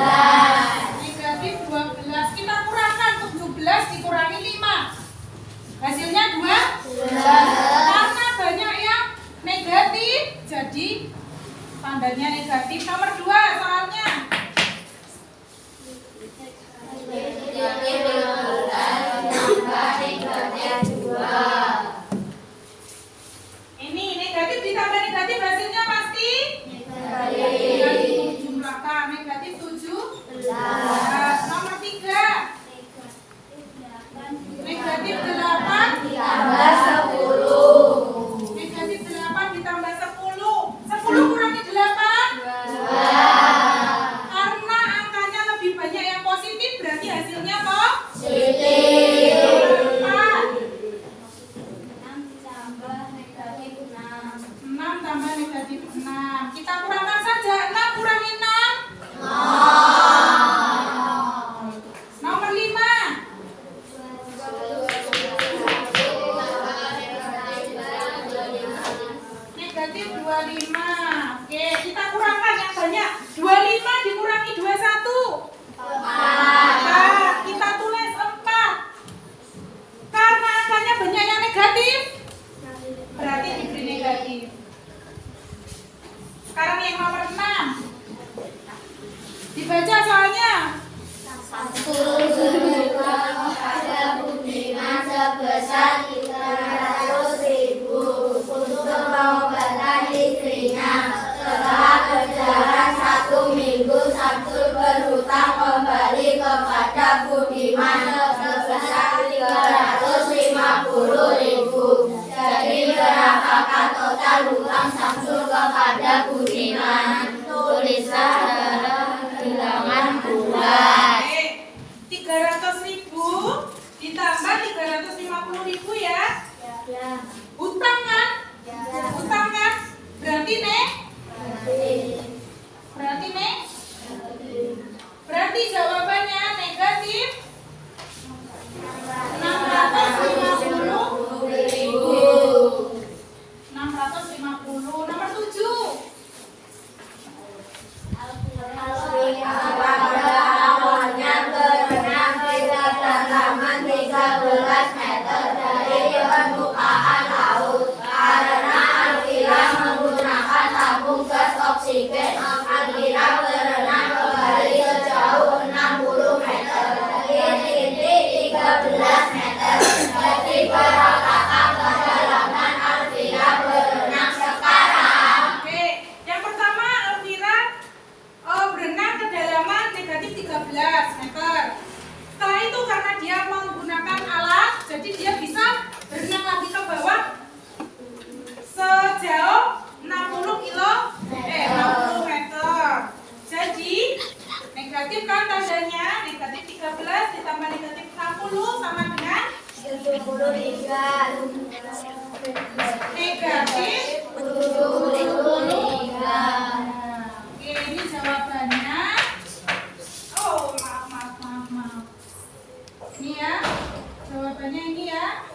A: negatif 12. Kita kurangkan 17 dikurangi 5. Hasilnya 2. Karena banyak yang negatif, jadi tandanya negatif. Nomor 2 soalnya. Ini negatif ditambah negatif hasilnya pasti negatif. Jumlahkan negatif 17. Nomor 3. Negatif 8
C: Tambah 10.
A: negatif 8 ditambah 10. 10 kurangi 8 karena angkanya lebih banyak yang positif, berarti hasilnya
C: Positif.
A: 4.
B: 6 tambah negatif 6.
A: 6 tambah negatif 6. Kita kurangkan saja. 6 kurangi 6. Nomor 5. Negatif 25. Oke, kita kurangkan yang banyak. 25 dikurangi 21. 4. Kita tulis 4. Karena angkanya banyak yang negatif, berarti diberi negatif. Sekarang yang nomor 6. Dibaca soalnya.
C: Satu berkurang pada bunyiman sebesar 300.000 untuk pengobatan istrinya. Setelah berjalan 1 minggu, Samsul berhutang kembali kepada Budiman budiman, tulislah dalam bilangan bulan.
A: 300.000 ditambah 350.000 ya. Hutang kan? Hutang kan? Berarti nih? Berarti jawabannya negatif 650. Nomor 7.
C: Pada awalnya berenang di kedalaman 13 meter dari permukaan laut. Karena Alvira menggunakan tabung gas oksigen, Alvira berenang kembali sejauh 60 meter di titik 13 meter. Jadi berapakah kedalaman Alvira berenang sekarang?
A: Oke, yang pertama Alvira berenang kedalaman negatif 13 meter. Setelah itu karena dia menggunakan alat, jadi dia bisa berenang lagi ke bawah sejauh 60 meter. Jadi negatif kan tandanya, negatif 13 ditambah negatif 60 sama dengan negatif 73. Oke, ini jawabannya. Oh, maaf. Ini ya, jawabannya ini ya.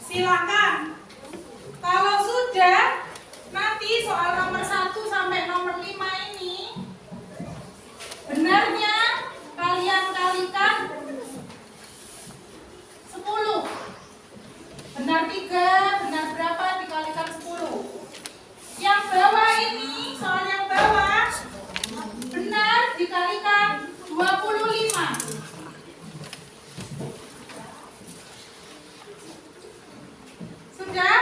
A: Silakan. Kalau sudah, nanti soal nomor 1 sampai nomor 5 ini benarnya kalian kalikan 10. Benar 3, benar berapa dikalikan 10. Yang bawah ini, soal yang bawah benar dikalikan 25. Sudah?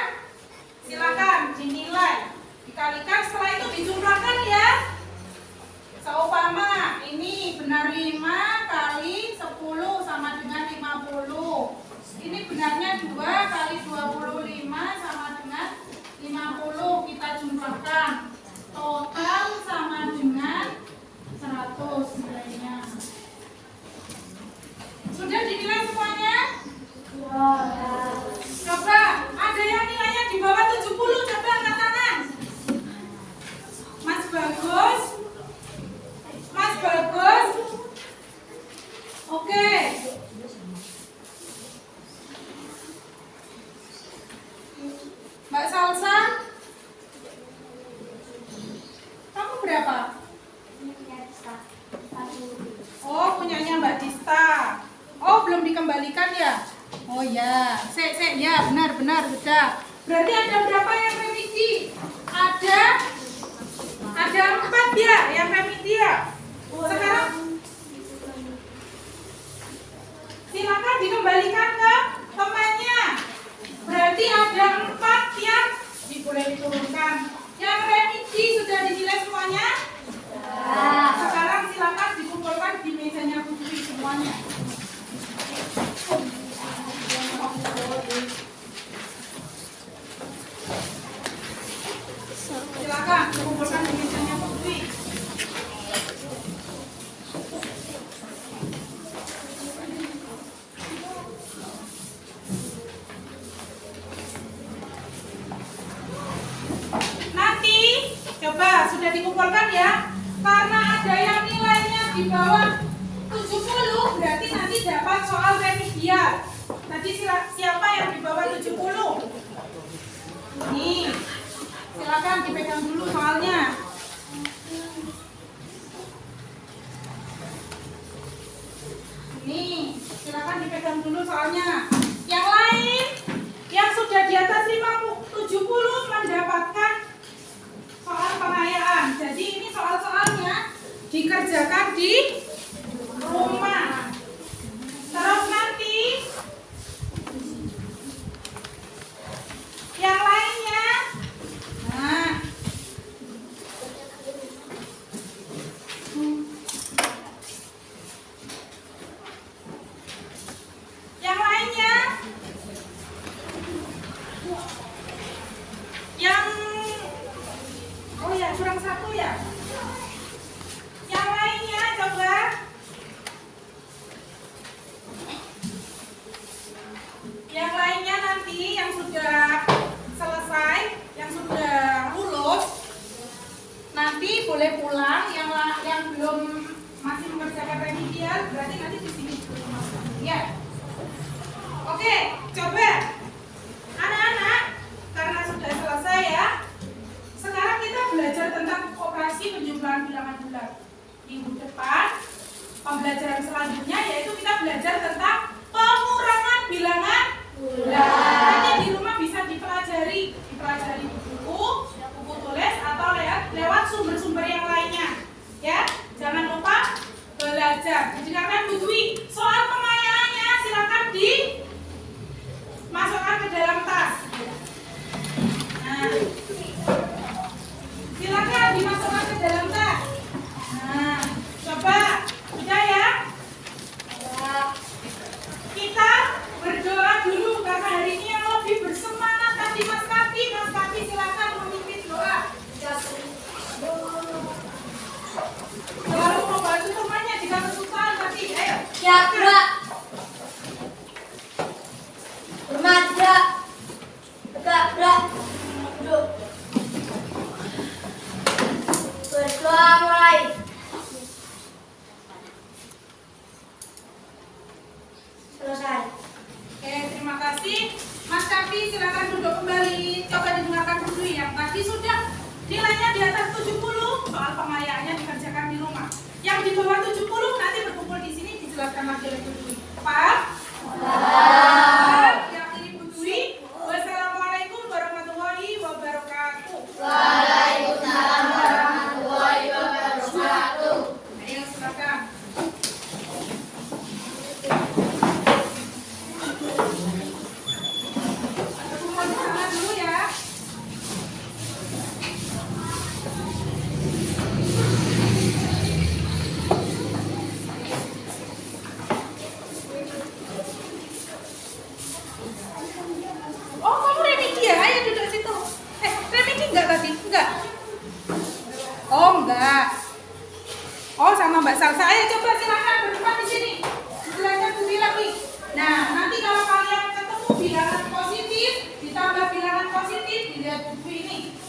A: Silakan dinilai. Dikalikan, setelah itu dijumlahkan ya. Seumpama ini benar 5 kali 10 sama dengan 50. Ini benarnya 2 kali 25 sama dengan 50. Kita jumlahkan. Total sama dengan 100 nilainya. Sudah dinilai semuanya? Coba, ada yang nilainya di bawah 70, coba angkat tangan. Mas Bagus. Oke. Mbak Salsa, kamu berapa? Oh, punyanya Mbak Dista. Oh, belum dikembalikan ya? Oh ya, ya benar sudah. Berarti ada berapa yang remedi? Ada 4 ya yang remedi ya. Sekarang silakan dikembalikan ke temannya. Berarti ada 4 yang boleh diturunkan. Yang remedi sudah dinilai semuanya? Sekarang silakan dikumpulkan di mejanya Putri semuanya. Silakan kumpulkan di mejanya Putri. Nanti coba sudah dikumpulkan ya. Karena ada yang nilainya di bawah 70, berarti nanti dapat soal remedial. Tadi siapa yang di bawah 70? Nih. Silakan dipegang dulu soalnya. Nih, silakan dipegang dulu soalnya. Yang lain yang sudah di atas 70 mendapatkan soal pengayaan. Jadi ini soal-soalnya dikerjakan di rumah. Terus nanti yang lainnya, nah, yang lainnya kurang satu ya? Yang lainnya coba. Yang lainnya nanti yang sudah selesai, yang sudah lulus, nanti boleh pulang. Yang belum masih mengerjakan remedial, berarti nanti di sini ya. Oke, coba anak-anak, karena sudah selesai ya. Sekarang kita belajar tentang operasi penjumlahan bilangan bulat. Minggu depan pembelajaran selanjutnya yaitu kita belajar tentang pengurangan bilangan bulat. Nanti di rumah bisa dipelajari di buku tulis atau lewat sumber-sumber yang lainnya. Ya, jangan lupa belajar. Didengarkan Bu Dwi. Soal pengayaannya silakan dimasukkan ke dalam tas. Nah, silakan dimasukkan ke dalam tas. Nah, coba sudah ya. Kita berdoa dulu karena hari ini yang lebih bersemangat tadi Mas Kapi. Mas Kapi silakan memimpin doa. Selalu membantu temannya jika kesusahan tadi. Ayo.
C: Siap, Kak. Remaja. Tegak, Kak. Duduk. Berdoa mulai. Selesai.
A: Oke, terima kasih. Mas Kapi silakan duduk kembali. Coba didengarkan dulu yang tadi sudah nilainya di atas 70, soal pengayaannya dikerjakan di rumah. Yang di bawah 70 nanti berkumpul di sini dijelaskan lagi oleh Bu Dwi. Paham? Yang ini Bu Dwi. Wassalamualaikum warahmatullahi wabarakatuh.
C: Waalaikumsalam warahmatullahi wabarakatuh.
A: Ayo silakan. Berkumpul di sana dulu ya. Oh, kamu remedi ya? Ayo duduk situ. Remedi enggak tadi? Enggak. Oh, enggak. Oh, sama Mbak Salsa. Ayo coba silakan berdepan di sini. Belajar bukti lagi. Nah, nanti kalau kalian ketemu bilangan positif, ditambah bilangan positif, dilihat buku ini.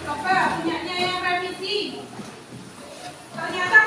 A: Coba punyanya yang remedi. Ternyata